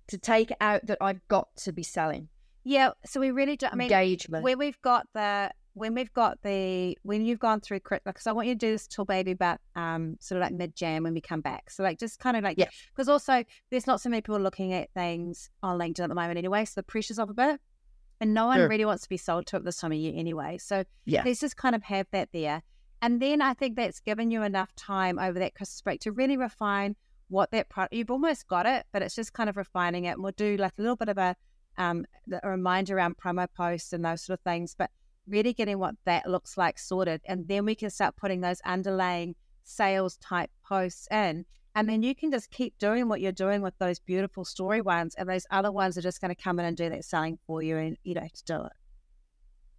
Speaker 2: to take out that I've got to be selling.
Speaker 1: Yeah, so we really do. I mean,
Speaker 2: engagement.
Speaker 1: Where we've got the when you've gone through, because I want you to do this till maybe about sort of like mid-Jan when we come back. So like just kind of like, because also there's not so many people looking at things on LinkedIn at the moment anyway, so the pressure's off a bit, and no one really wants to be sold to it this time of year anyway. So let's just kind of have that there. And then I think that's given you enough time over that Christmas break to really refine what that product, you've almost got it, but it's just kind of refining it. And we'll do like a little bit of a reminder around promo posts and those sort of things, but really getting what that looks like sorted. And then we can start putting those underlying sales type posts in. And then you can just keep doing what you're doing with those beautiful story ones. And those other ones are just going to come in and do that selling for you, and you don't have to do it.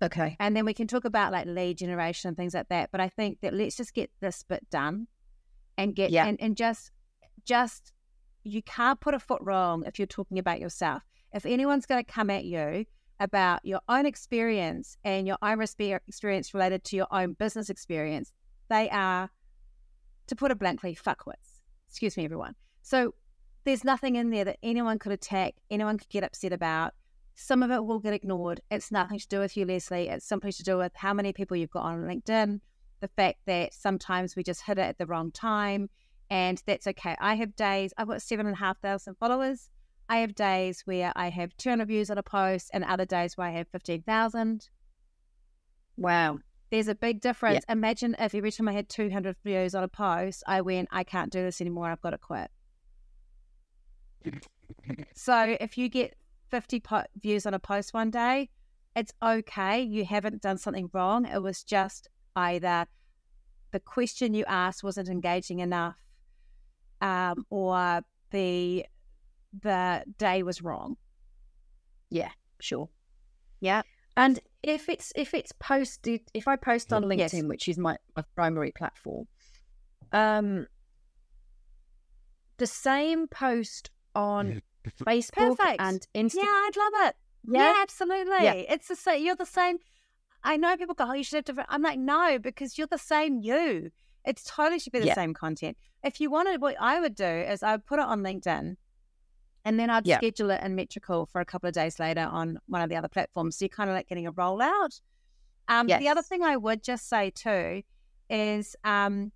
Speaker 2: Okay.
Speaker 1: And then we can talk about like lead generation and things like that. But I think that let's just get this bit done and get, and just, you can't put a foot wrong if you're talking about yourself. If anyone's going to come at you about your own experience and your own experience related to your own business experience, they are, to put it blankly, fuckwits. Excuse me, everyone. So there's nothing in there that anyone could attack, anyone could get upset about. Some of it will get ignored. It's nothing to do with you, Lesely. It's simply to do with how many people you've got on LinkedIn, the fact that sometimes we just hit it at the wrong time, and that's okay. I have days, I've got 7,500 followers. I have days where I have 200 views on a post and other days where I have 15,000.
Speaker 2: Wow.
Speaker 1: There's a big difference. Imagine if every time I had 200 views on a post, I went, I can't do this anymore, I've got to quit. So if you get 50 views on a post one day, it's okay. You haven't done something wrong. It was just either the question you asked wasn't engaging enough, or the day was wrong.
Speaker 2: Yeah, sure.
Speaker 1: Yeah.
Speaker 2: And if it's posted, if I post on LinkedIn, which is my primary platform, the same post on Facebook and Instagram.
Speaker 1: Yeah, I'd love it. Yeah, absolutely. Yeah. It's the same. You're the same. I know people go, oh, you should have different. I'm like, no, because you're the same you. It totally should be the same content. If you wanted, what I would do is I would put it on LinkedIn, and then I'd schedule it in Metrical for a couple of days later on one of the other platforms. So you're kind of like getting a rollout. The other thing I would just say too is, so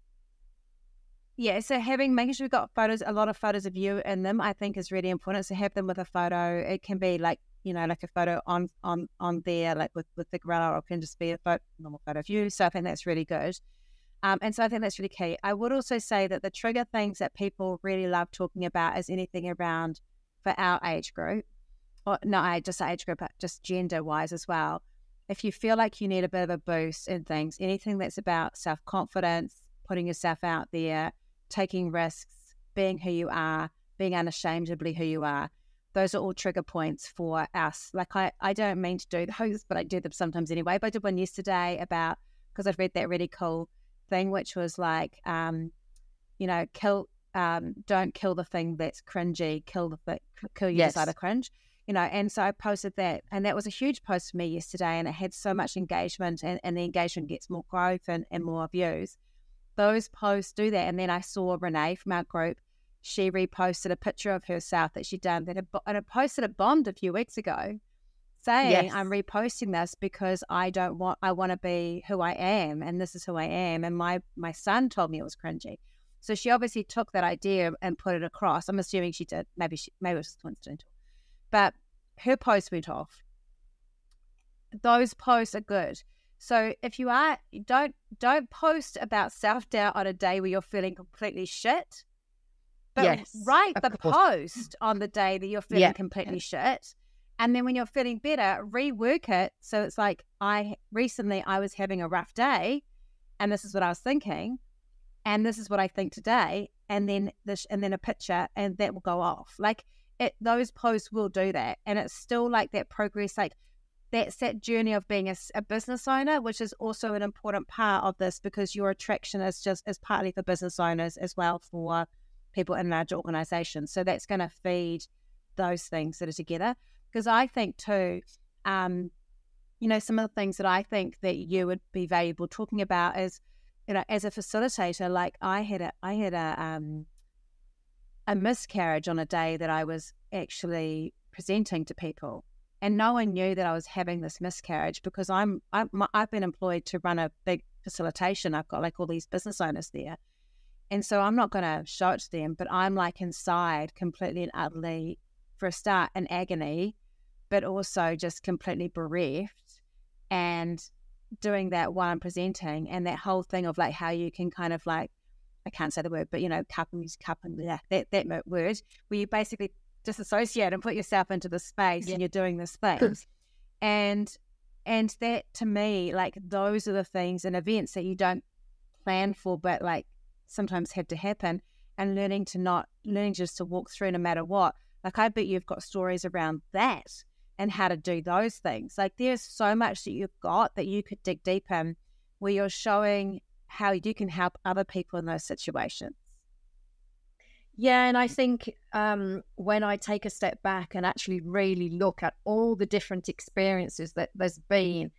Speaker 1: making sure we've got photos, a lot of photos of you in them, I think is really important. So have them with a photo. It can be like, like a photo on there, like with the gorilla, or it can just be a normal photo of you. So I think that's really good. And so I think that's really key. I would also say that the trigger things that people really love talking about is anything around, for our age group, or not just age group, but just gender-wise as well. If you feel like you need a bit of a boost in things, anything that's about self-confidence, putting yourself out there, taking risks, being who you are, being unashamedly who you are, those are all trigger points for us. Like I don't mean to do those, but I do them sometimes anyway. But I did one yesterday about, because I've read that really cool thing, which was like, don't kill the thing that's cringy, kill your desire to cringe, and so I posted that, and that was a huge post for me yesterday, and it had so much engagement, and the engagement gets more growth and more views. Those posts do that. And then I saw Renee from our group, she reposted a picture of herself that she'd done and had posted a bond a few weeks ago saying, I'm reposting this because I want to be who I am, and this is who I am, and my son told me it was cringy. So she obviously took that idea and put it across. I'm assuming she did. Maybe it was just coincidental. But her post went off. Those posts are good. So if you are, don't post about self-doubt on a day where you're feeling completely shit. But write the post on the day that you're feeling completely shit. And then when you're feeling better, rework it. So it's like, recently I was having a rough day, and this is what I was thinking, and this is what I think today, and then a picture, and that will go off. Like those posts will do that, and it's still like that progress. Like that's that journey of being a business owner, which is also an important part of this, because your attraction is partly for business owners as well, for people in large organizations. So that's going to feed those things that are together. Because I think too, some of the things that I think that you would be valuable talking about is, as a facilitator, like I had a miscarriage on a day that I was actually presenting to people. And no one knew that I was having this miscarriage because I've been employed to run a big facilitation. I've got like all these business owners there. And so I'm not going to show it to them, but I'm like inside completely and utterly, for a start, in agony, but also just completely bereft, and doing that while I'm presenting. And that whole thing of like how you can kind of like, I can't say the word, but that word, where you basically disassociate and put yourself into the space and you're doing this thing. And that, to me, like, those are the things and events that you don't plan for, but like sometimes have to happen, and learning just to walk through no matter what. Like, I bet you've got stories around that and how to do those things. Like, there's so much that you've got that you could dig deep in, where you're showing how you can help other people in those situations.
Speaker 2: Yeah, and I think when I take a step back and actually really look at all the different experiences that there's been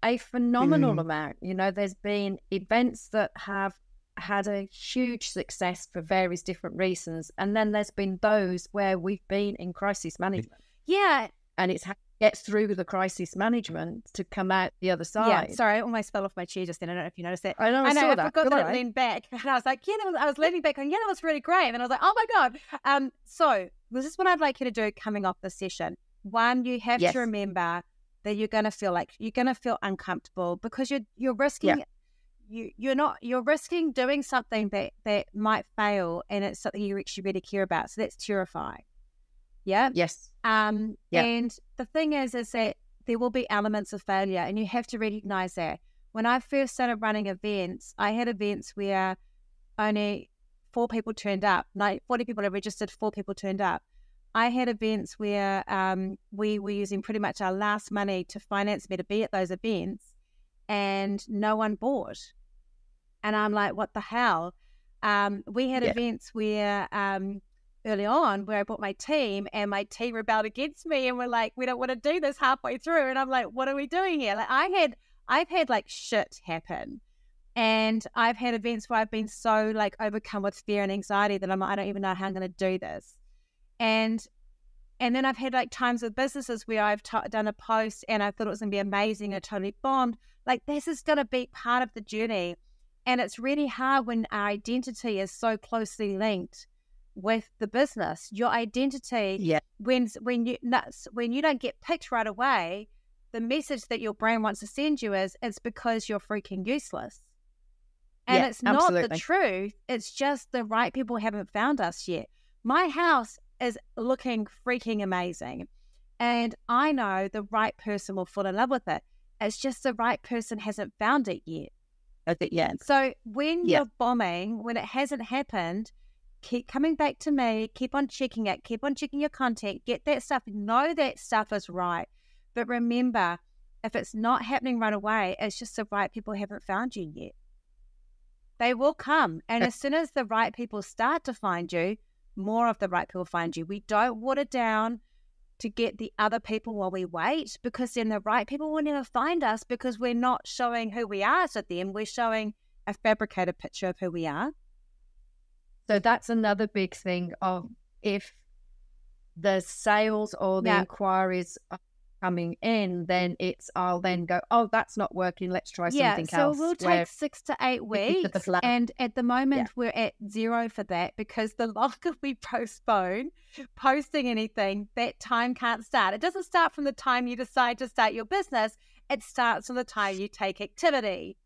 Speaker 2: a phenomenal amount. You know, there's been events that have had a huge success for various different reasons, and then there's been those where we've been in crisis management.
Speaker 1: Yeah.
Speaker 2: And it's get through the crisis management to come out the other side.
Speaker 1: Yeah, sorry, I almost fell off my chair just then. I don't know if you noticed that.
Speaker 2: I know, I saw that.
Speaker 1: I forgot that I leaned back. And I was like, I was leaning back and that was really great. And then I was like, oh my God. So this is what I'd like you to do coming off the session. One, you have to remember that you're going to feel uncomfortable, because you're risking you're risking doing something that might fail, and it's something you actually really care about. So that's terrifying. Yeah.
Speaker 2: Yes.
Speaker 1: And the thing is that there will be elements of failure, and you have to recognize that. When I first started running events, I had events where only 4 people turned up. 40 people had registered, 4 people turned up. I had events where we were using pretty much our last money to finance me to be at those events, and no one bought. And I'm like, what the hell? We had events where early on where I brought my team, and my team rebelled against me, and we're like, we don't want to do this halfway through. And I'm like, what are we doing here? Like, I've had like shit happen. And I've had events where I've been so like overcome with fear and anxiety that I don't even know how I'm going to do this. And then I've had like times with businesses where I've done a post and I thought it was going to be amazing. I totally bombed. Like, this is going to be part of the journey. And it's really hard when our identity is so closely linked with the business. Your identity, when you don't get picked right away, the message that your brain wants to send you is, it's because you're freaking useless. And it's not the truth. It's just the right people haven't found us yet. My house is looking freaking amazing, and I know the right person will fall in love with it. It's just the right person hasn't found it yet. So when you're bombing, when it hasn't happened, keep coming back to me, keep on checking it, keep on checking your content, get that stuff, know that stuff is right. But remember, if it's not happening right away, it's just the right people haven't found you yet. They will come. And as soon as the right people start to find you, more of the right people find you. We don't water down to get the other people while we wait, because then the right people will never find us, because we're not showing who we are to them. We're showing a fabricated picture of who we are.
Speaker 2: So that's another big thing of, if the sales or the inquiries are coming in, then I'll then go, oh, that's not working, let's try something else.
Speaker 1: So we'll take 6 to 8 weeks, and at the moment we're at 0 for that, because the longer we postpone posting anything, that time can't start. It doesn't start from the time you decide to start your business. It starts from the time you take activity.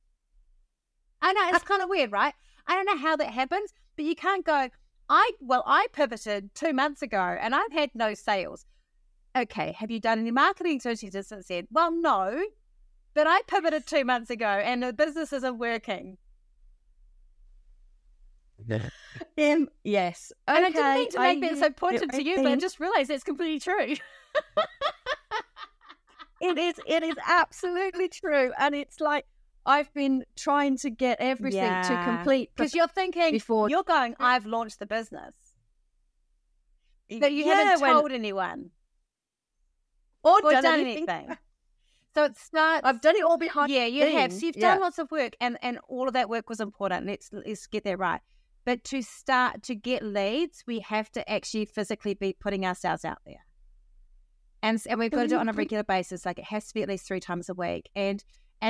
Speaker 1: I know, it's kind of weird, right? I don't know how that happens, but you can't go, I pivoted 2 months ago and I've had no sales. Okay, have you done any marketing strategies since then? Well, no, but I pivoted 2 months ago and the business isn't working.
Speaker 2: Yes.
Speaker 1: Okay. And I didn't mean to make that so pointed to you, but I just realised it's completely true.
Speaker 2: It is absolutely true. And it's like, I've been trying to get everything to complete.
Speaker 1: Because you're thinking, you're going, I've launched the business. But you haven't told anyone. Or done anything. So it starts.
Speaker 2: I've done it all behind.
Speaker 1: Yeah, you have. So you've done lots of work, and all of that work was important. Let's get that right. But to start to get leads, we have to actually physically be putting ourselves out there. And we've got to do it on a regular basis. Like, it has to be at least 3 times a week. And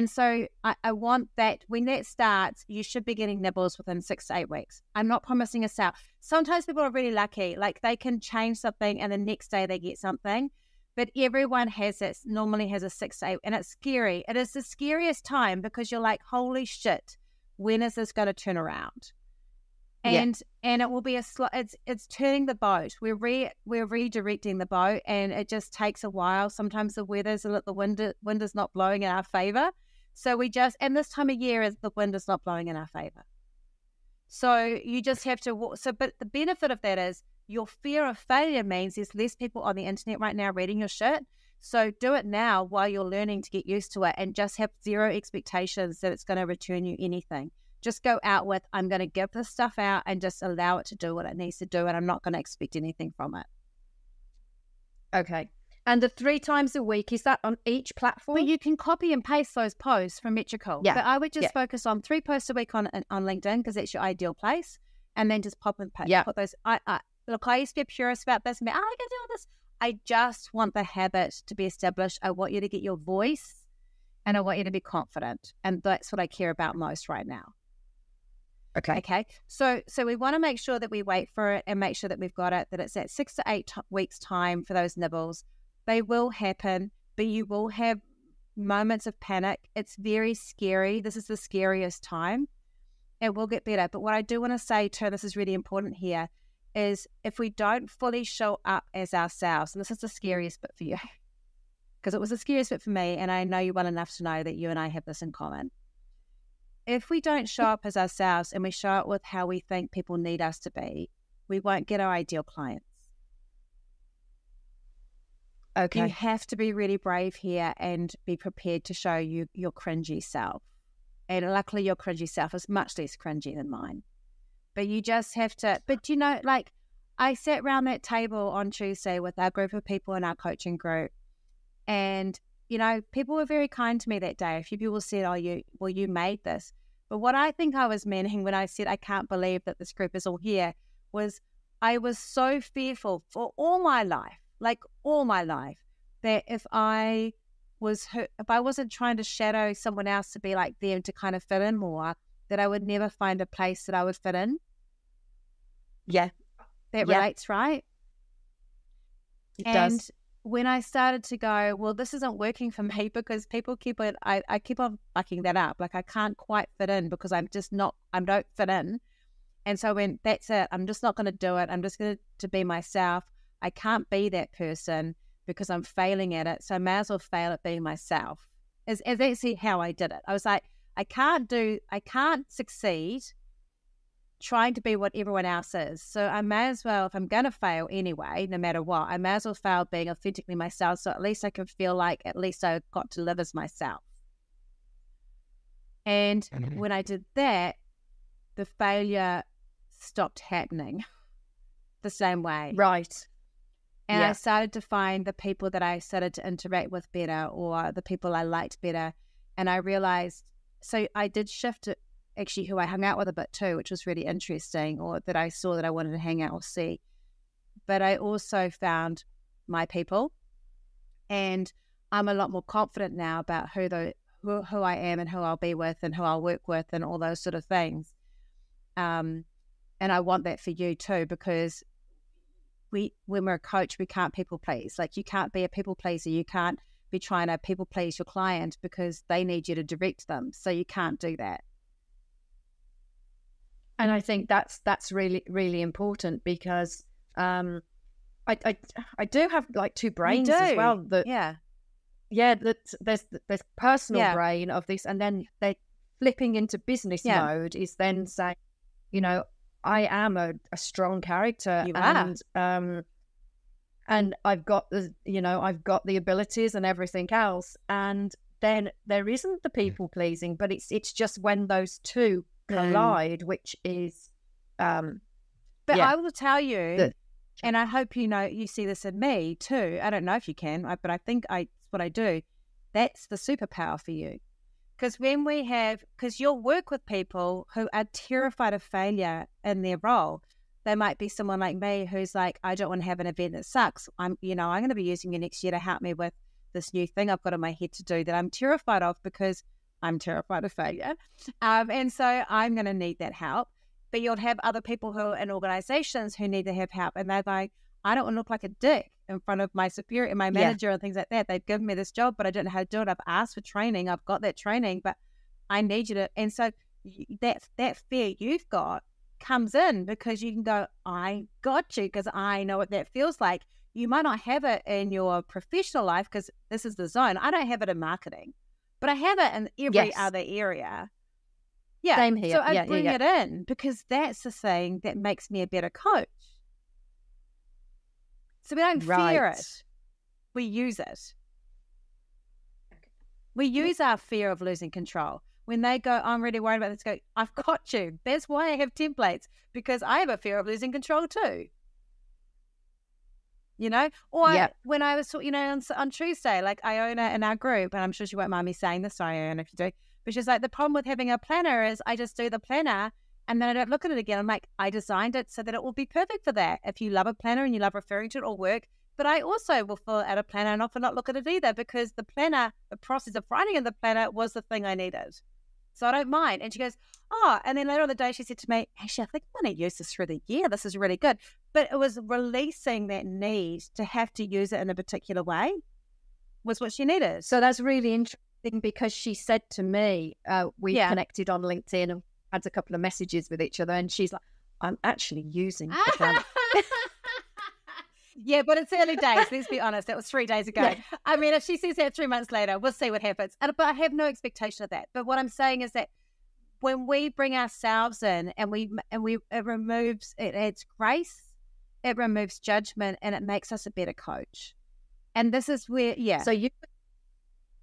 Speaker 1: so I want that when that starts, you should be getting nibbles within 6 to 8 weeks. I'm not promising a sale. Sometimes people are really lucky. Like, they can change something and the next day they get something. But everyone normally has a 6 to 8. And it's scary. It is the scariest time because you're like, holy shit, when is this going to turn around? And it will be it's turning the boat. We're redirecting the boat, and it just takes a while. Sometimes the wind is not blowing in our favor. So and this time of year the wind is not blowing in our favor. So you just have to but the benefit of that is your fear of failure means there's less people on the internet right now reading your shit. So do it now while you're learning to get used to it, and just have zero expectations that it's going to return you anything. Just go out with, I'm going to give this stuff out and just allow it to do what it needs to do, and I'm not going to expect anything from it.
Speaker 2: Okay. And the 3 times a week, is that on each platform?
Speaker 1: Well, you can copy and paste those posts from Metrical.
Speaker 2: Yeah.
Speaker 1: But I would just focus on 3 posts a week on LinkedIn, because that's your ideal place, and then just put those. Look, I used to be a purist about this. I can do all this. I just want the habit to be established. I want you to get your voice, and I want you to be confident. And that's what I care about most right now. Okay. So we want to make sure that we wait for it and make sure that we've got it, that it's at 6 to 8 weeks time for those nibbles. They will happen, but you will have moments of panic. It's very scary. This is the scariest time. It will get better. But what I do want to say too, this is really important here, is if we don't fully show up as ourselves, and this is the scariest bit for you, because it was the scariest bit for me, and I know you well enough to know that you and I have this in common. If we don't show up as ourselves and we show up with how we think people need us to be, we won't get our ideal clients.
Speaker 2: Okay.
Speaker 1: You have to be really brave here and be prepared to show your cringy self. And luckily your cringy self is much less cringy than mine. But you just have to, like, I sat around that table on Tuesday with our group of people in our coaching group, and people were very kind to me that day. A few people said, you made this. But what I think I was meaning when I said I can't believe that this group is all here was I was so fearful for all my life, that if I wasn't trying to shadow someone else to be like them to kind of fit in more, that I would never find a place that I would fit in.
Speaker 2: Yeah.
Speaker 1: That relates, right?
Speaker 2: It does.
Speaker 1: When I started to go, well, this isn't working for me, because people I keep on fucking that up. Like, I can't quite fit in because I don't fit in. And so when that's it, I'm just not going to do it. I'm just going to be myself. I can't be that person because I'm failing at it. So I may as well fail at being myself. Is actually how I did it. I was like, I can't succeed trying to be what everyone else is. So I may as well, if I'm going to fail anyway, no matter what, I may as well fail being authentically myself, so at least I can feel like at least I got to live as myself. And when I did that, the failure stopped happening the same way.
Speaker 2: Right.
Speaker 1: And I started to find the people that I started to interact with better, or the people I liked better. And I realized, so I did shift it, actually, who I hung out with a bit too, which was really interesting, or that I saw that I wanted to hang out or see. But I also found my people, and I'm a lot more confident now about who I am and who I'll be with and who I'll work with and all those sort of things. And I want that for you too, because when we're a coach, we can't people please. Like, you can't be a people pleaser. You can't be trying to people please your client because they need you to direct them. So you can't do that.
Speaker 2: And I think that's really, really important, because I do have like 2 brains as well. That there's personal brain of this, and then they're flipping into business mode is then saying, I am a strong character, and I've got the abilities and everything else, and then there isn't the people pleasing, but it's just when those two collide, which is
Speaker 1: but I will tell you, and I hope you see this in me too. I don't know if you can, but I think it's what I do. That's the superpower for you, because you'll work with people who are terrified of failure in their role, They might be someone like me who's like, I don't want to have an event that sucks. I'm going to be using you next year to help me with this new thing I've got in my head to do that I'm terrified of because I'm terrified of failure. And so I'm going to need that help. But you'll have other people who are in organizations who need to have help. And they're like, I don't want to look like a dick in front of my superior and my manager and things like that. They've given me this job, but I don't know how to do it. I've asked for training. I've got that training, but I need you to. And so that fear you've got comes in because you can go, I got you, because I know what that feels like. You might not have it in your professional life because this is the zone. I don't have it in marketing, but I have it in every other area. Yeah.
Speaker 2: Same here.
Speaker 1: So I bring it in because that's the thing that makes me a better coach. So we don't fear it. We use it. We use our fear of losing control. When they go, I'm really worried about this, go, I've got you. That's why I have templates, because I have a fear of losing control too. Or when I was, on Tuesday, like Iona in our group, and I'm sure she won't mind me saying this, sorry, Iona, if you do, but she's like, the problem with having a planner is I just do the planner and then I don't look at it again. I'm like, I designed it so that it will be perfect for that. If you love a planner and you love referring to it, it'll work. But I also will fill out a planner and often not look at it either, because the planner, the process of writing in the planner was the thing I needed. So I don't mind. And she goes, and then later on the day she said to me, actually, I think I'm going to use this through the year. This is really good. But it was releasing that need to have to use it in a particular way was what she needed.
Speaker 2: So that's really interesting, because she said to me, we connected on LinkedIn and had a couple of messages with each other, and she's like, I'm actually using the planner.
Speaker 1: Yeah, but it's early days. Let's be honest. That was 3 days ago. Yeah. I mean, if she says that 3 months later, we'll see what happens. But I have no expectation of that. But what I'm saying is that when we bring ourselves in and it removes, it adds grace, it removes judgment, and it makes us a better coach. And this is where, So you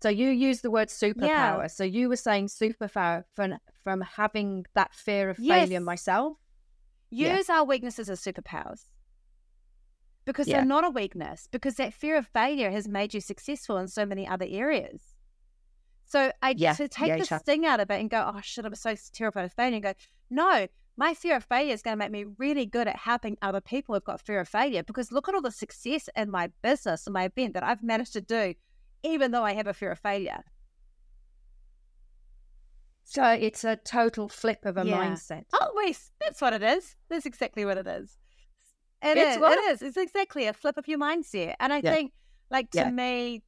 Speaker 1: use the word superpower. Yeah. So you were saying superpower from having that fear of failure myself. Use our weaknesses as superpowers. Because they're not a weakness, because that fear of failure has made you successful in so many other areas. So to take the sting out of it and go, oh, shit, I'm so terrified of failure, and go, no, my fear of failure is going to make me really good at helping other people who've got fear of failure, because look at all the success in my business and my event that I've managed to do, even though I have a fear of failure. So it's a total flip of a mindset. Always. That's what it is. That's exactly what it is. It is. It's exactly a flip of your mindset. And I think, to me,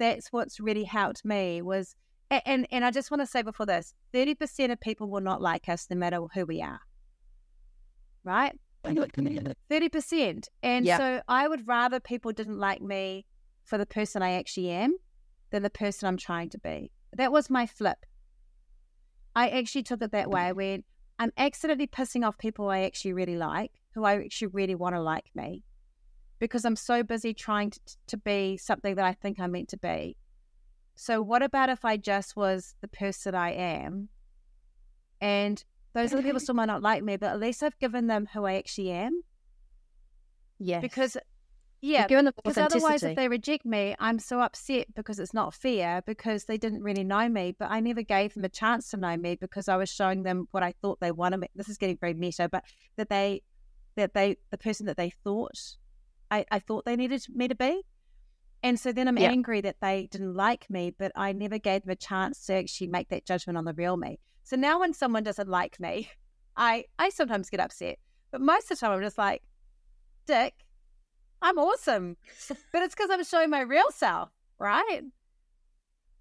Speaker 1: that's what's really helped me was, and I just want to say before this, 30% of people will not like us no matter who we are. Right? 30%. And so I would rather people didn't like me for the person I actually am than the person I'm trying to be. That was my flip. I actually took it that way. I went, I'm accidentally pissing off people I actually really like, who I actually really want to like me, because I'm so busy trying to be something that I think I'm meant to be. So what about if I just was the person I am, and those other people still might not like me, but at least I've given them who I actually am? Yes. Because otherwise if they reject me, I'm so upset, because it's not fair, because they didn't really know me, but I never gave them a chance to know me, because I was showing them what I thought they wanted me. This is getting very meta, but the person that they thought I thought they needed me to be. And so then I'm angry that they didn't like me, but I never gave them a chance to actually make that judgment on the real me. So now when someone doesn't like me, I sometimes get upset, but most of the time I'm just like, dick, I'm awesome. But it's because I'm showing my real self, right?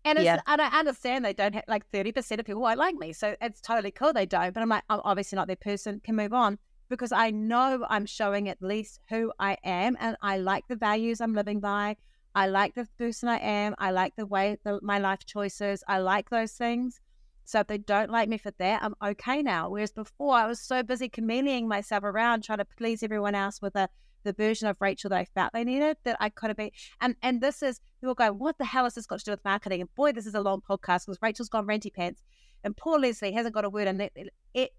Speaker 1: And and I understand they don't have, 30% of people won't like me, so it's totally cool they don't, but I'm like, I'm obviously not their person, can move on, because I know I'm showing at least who I am, and I like the values I'm living by. I like the person I am. I like the way my life choices. I like those things. So if they don't like me for that, I'm okay now. Whereas before, I was so busy chameleoning myself around, trying to please everyone else with the version of Rachel that I felt they needed, that I could have been. And this is, people go, what the hell has this got to do with marketing? And boy, this is a long podcast, because Rachel's gone ranty pants and poor Leslie hasn't got a word in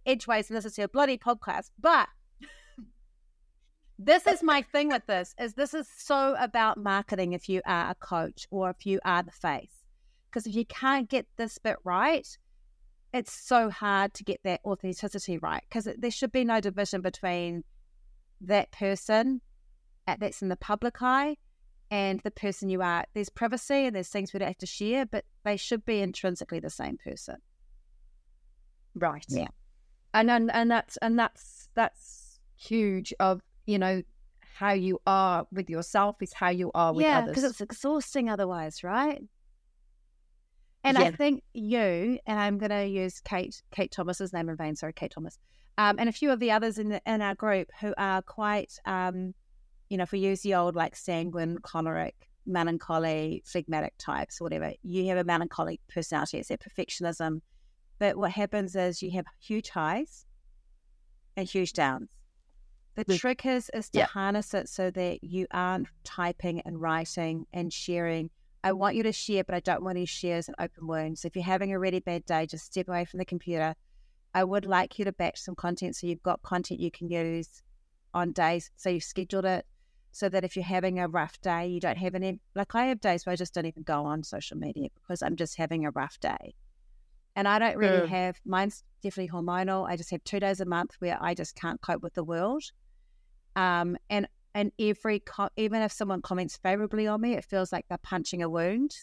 Speaker 1: edgeways and listens to a bloody podcast. But this is my thing with this is so about marketing if you are a coach or if you are the face. Because if you can't get this bit right, it's so hard to get that authenticity right, because there should be no division between that person that's in the public eye and the person you are. There's privacy and there's things we don't have to share, but they should be intrinsically the same person.
Speaker 2: Right.
Speaker 1: Yeah.
Speaker 2: And that's huge of, you know, how you are with yourself is how you are with others.
Speaker 1: Yeah, because it's exhausting otherwise, right? And I think you, and I'm going to use Kate Thomas's name in vain, sorry, Kate Thomas, and a few of the others in our group who are quite, you know, if we use the old like sanguine, choleric, melancholy, phlegmatic types or whatever, you have a melancholic personality, it's that perfectionism. But what happens is you have huge highs and huge downs. The trick is to harness it so that you aren't typing and writing and sharing. I want you to share, but I don't want you to share as an open wound. So if you're having a really bad day, just step away from the computer. I would like you to batch some content so you've got content you can use on days. So you've scheduled it so that if you're having a rough day, you don't have any, like I have days where I just don't even go on social media because I'm just having a rough day. And I don't really have, mine's definitely hormonal. I just have 2 days a month where I just can't cope with the world. And even if someone comments favorably on me, it feels like they're punching a wound.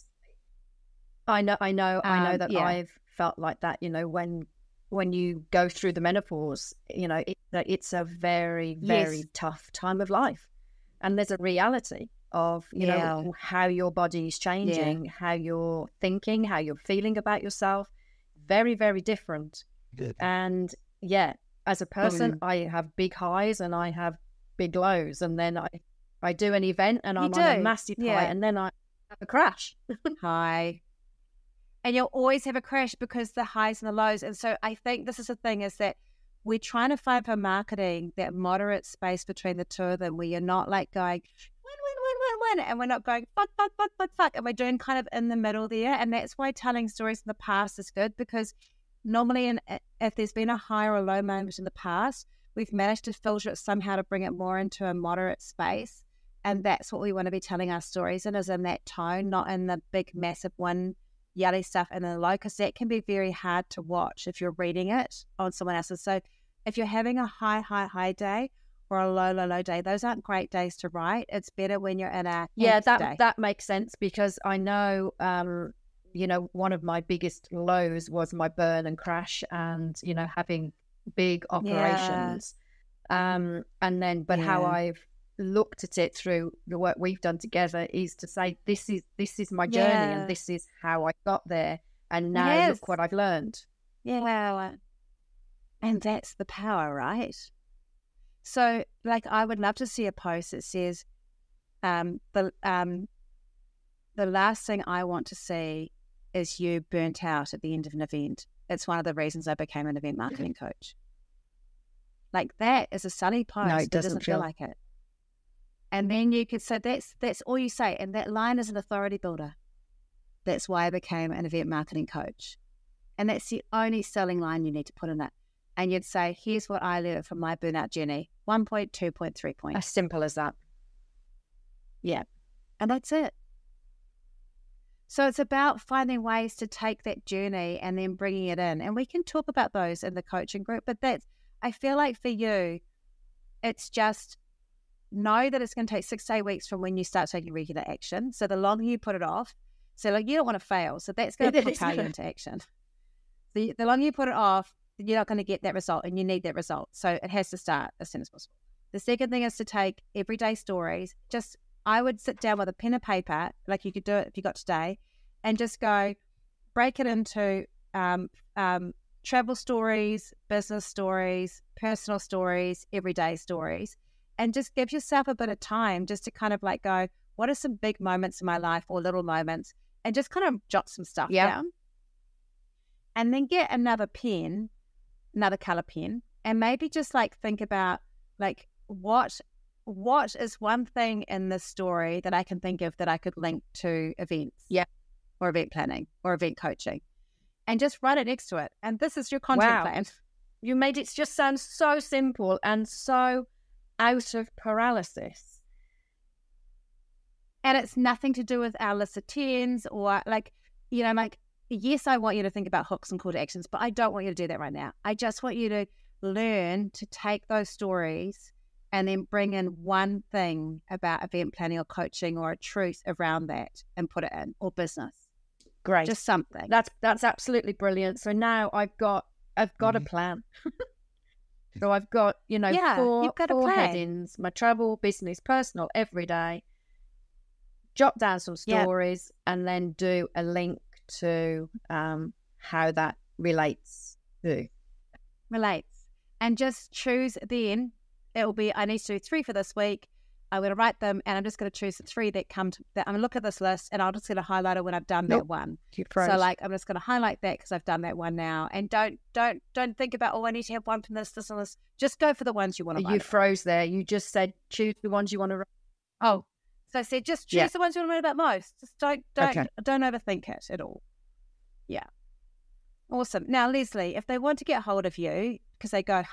Speaker 2: I know that I've felt like that, you know, when you go through the menopause, you know, it's a very, very tough time of life. And there's a reality of, you know, how your body is changing, how you're thinking, how you're feeling about yourself. Very, very different.
Speaker 3: Good.
Speaker 2: And as a person, I have big highs and I have big lows, and then I do an event and I'm on a massive high, and then I have a crash.
Speaker 1: High. And you'll always have a crash because the highs and the lows. And so I think this is the thing, is that we're trying to find for marketing that moderate space between the two of them where you're not like going win, and we're not going fuck, and we're doing kind of in the middle there. And that's why telling stories in the past is good, because normally if there's been a high or a low moment in the past, we've managed to filter it somehow to bring it more into a moderate space. And that's what we want to be telling our stories in, is in that tone, not in the big, massive one, yelly stuff and the low, because that can be very hard to watch if you're reading it on someone else's. So if you're having a high day or a low day, those aren't great days to write. It's better when you're in a day.
Speaker 2: That makes sense, because I know, you know, one of my biggest lows was my burn and crash, and, you know, having big operations. And then, but how I've looked at it through the work we've done together is to say, this is my journey, and this is how I got there, and now look what I've learned.
Speaker 1: And that's the power, right? So like, I would love to see a post that says the last thing I want to see is you burnt out at the end of an event. It's one of the reasons I became an event marketing coach. Like, that is a sunny post.
Speaker 2: No, it
Speaker 1: doesn't feel like it. And then you could say, that's all you say. And that line is an authority builder. That's why I became an event marketing coach. And that's the only selling line you need to put in it. And you'd say, here's what I learned from my burnout journey. 1 point, 2 point, 3 points.
Speaker 2: As simple as that.
Speaker 1: Yeah. And that's it. So it's about finding ways to take that journey and then bringing it in. And we can talk about those in the coaching group. But I feel like for you, it's just know that it's going to take 6 to 8 weeks from when you start taking regular action. So the longer you put it off, so like, you don't want to fail. So that's going to propel you into action. The longer you put it off, you're not going to get that result, and you need that result. So it has to start as soon as possible. The second thing is to take everyday stories. I would sit down with a pen and paper, like you could do it if you got today, and just go, break it into travel stories, business stories, personal stories, everyday stories, and just give yourself a bit of time just to kind of like go, what are some big moments in my life or little moments, and just kind of jot some stuff down. And then get another pen, another color pen, and maybe just like think about like, what is one thing in this story that I can think of that I could link to events, or event planning or event coaching, and just write it next to it. And this is your content plan.
Speaker 2: You made it just sound so simple and so out of paralysis.
Speaker 1: And it's nothing to do with our list of 10s or like, you know, like, yes, I want you to think about hooks and call to actions, but I don't want you to do that right now. I just want you to learn to take those stories and then bring in one thing about event planning or coaching or a truth around that and put it in, or business.
Speaker 2: Great.
Speaker 1: Just something.
Speaker 2: That's absolutely brilliant. So now I've got a plan. So I've got, four headings: my travel, business, personal, everyday. Jot down some stories and then do a link to how that relates.
Speaker 1: And just choose then. It will be, I need to do 3 for this week. I'm going to write them, and I'm just going to choose the 3 that I'm going to look at this list, and I'll just get a highlighter when I've done that one. So like, I'm just going to highlight that because I've done that one now. And don't think about, I need to have one from this and this. Just go for the ones you want to write.
Speaker 2: You froze there. You just said choose the ones you want to write.
Speaker 1: Oh, so I said just choose the ones you want to write about most. Just don't overthink it at all. Yeah. Awesome. Now, Lesely, if they want to get hold of you because they go,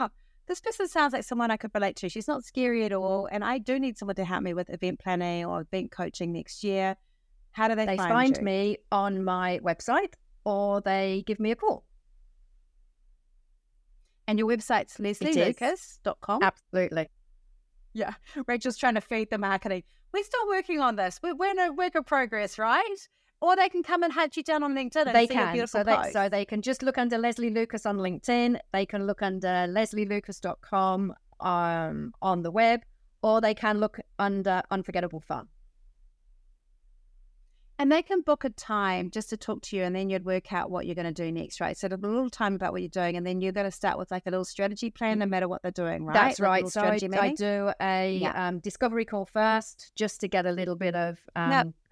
Speaker 1: this person sounds like someone I could relate to. She's not scary at all, and I do need someone to help me with event planning or event coaching next year. How do they find you?
Speaker 2: Me on my website, or they give me a call.
Speaker 1: And your website's lesleylucas.com?
Speaker 2: Absolutely.
Speaker 1: Yeah. Rachel's trying to feed the marketing. We're still working on this. We're in a work of progress, right? Or they can come and hunt you down on LinkedIn and see a beautiful post.
Speaker 2: So they can just look under Lesely Lucas on LinkedIn. They can look under lesleylucas.com on the web, or they can look under Unforgettable Fun.
Speaker 1: And they can book a time just to talk to you, and then you'd work out what you're going to do next, right? So a little time about what you're doing, and then you're going to start with like a little strategy plan no matter what they're doing, right?
Speaker 2: That's right. So I do a discovery call first just to get a little bit of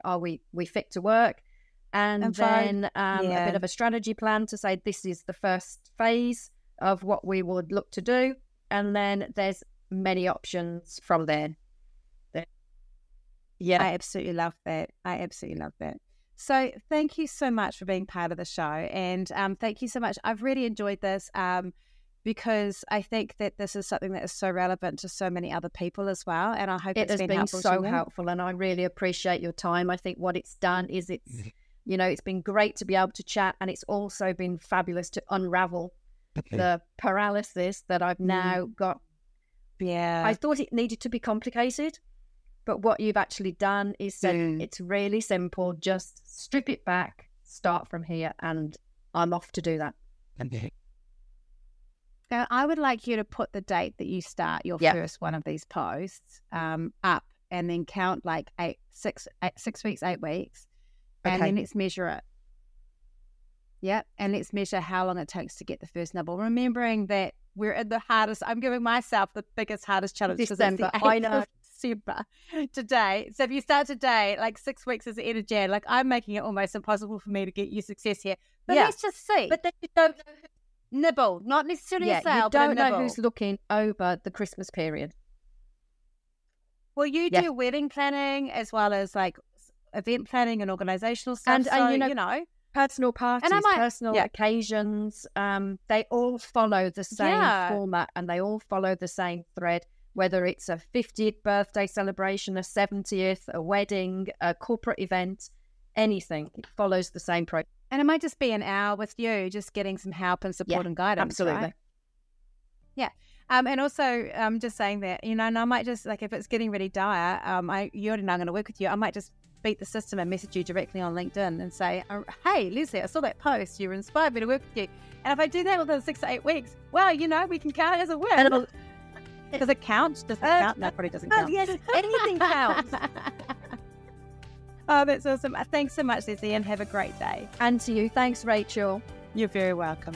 Speaker 2: are we fit to work? And then a bit of a strategy plan to say this is the first phase of what we would look to do. And then there's many options from there.
Speaker 1: Yeah, I absolutely love that. So thank you so much for being part of the show. And thank you so much. I've really enjoyed this because I think that this is something that is so relevant to so many other people as well. And I hope it's been helpful.
Speaker 2: So helpful. And I really appreciate your time. I think what it's done is it's been great to be able to chat. And it's also been fabulous to unravel the paralysis that I've now got.
Speaker 1: Yeah.
Speaker 2: I thought it needed to be complicated. But what you've actually done is said it's really simple. Just strip it back, start from here, and I'm off to do that.
Speaker 1: Now, I would like you to put the date that you start your first one of these posts up, and then count like 6 weeks, 8 weeks, and then let's measure it. Yeah, and let's measure how long it takes to get the first nibble. Remembering that we're in the hardest. I'm giving myself the biggest, hardest challenge.
Speaker 2: December. I know.
Speaker 1: December today. So if you start today, like 6 weeks is the end of Jan, like I'm making it almost impossible for me to get you success here. But let's just see.
Speaker 2: But then you don't know
Speaker 1: nibble, not necessarily a sale,
Speaker 2: you don't know who's looking over the Christmas period.
Speaker 1: Well, you do wedding planning as well as like event planning and organizational stuff.
Speaker 2: And personal parties, personal occasions, they all follow the same format and they all follow the same thread. Whether it's a 50th birthday celebration, a 70th, a wedding, a corporate event, anything, it follows the same process.
Speaker 1: And it might just be an hour with you, just getting some help and support and guidance.
Speaker 2: Absolutely.
Speaker 1: Right? Yeah. And also, I'm just saying that, and I might just, like, if it's getting really dire, you already know I'm going to work with you, I might just beat the system and message you directly on LinkedIn and say, hey, Lesely, I saw that post. You inspired me to work with you. And if I do that within 6 to 8 weeks, well, we can count it as a win. Does it count? Does it count? No, probably doesn't count.
Speaker 2: Yes, anything counts.
Speaker 1: Oh, that's awesome. Thanks so much, Lesely, and have a great day.
Speaker 2: And to you. Thanks, Rachel.
Speaker 1: You're very welcome.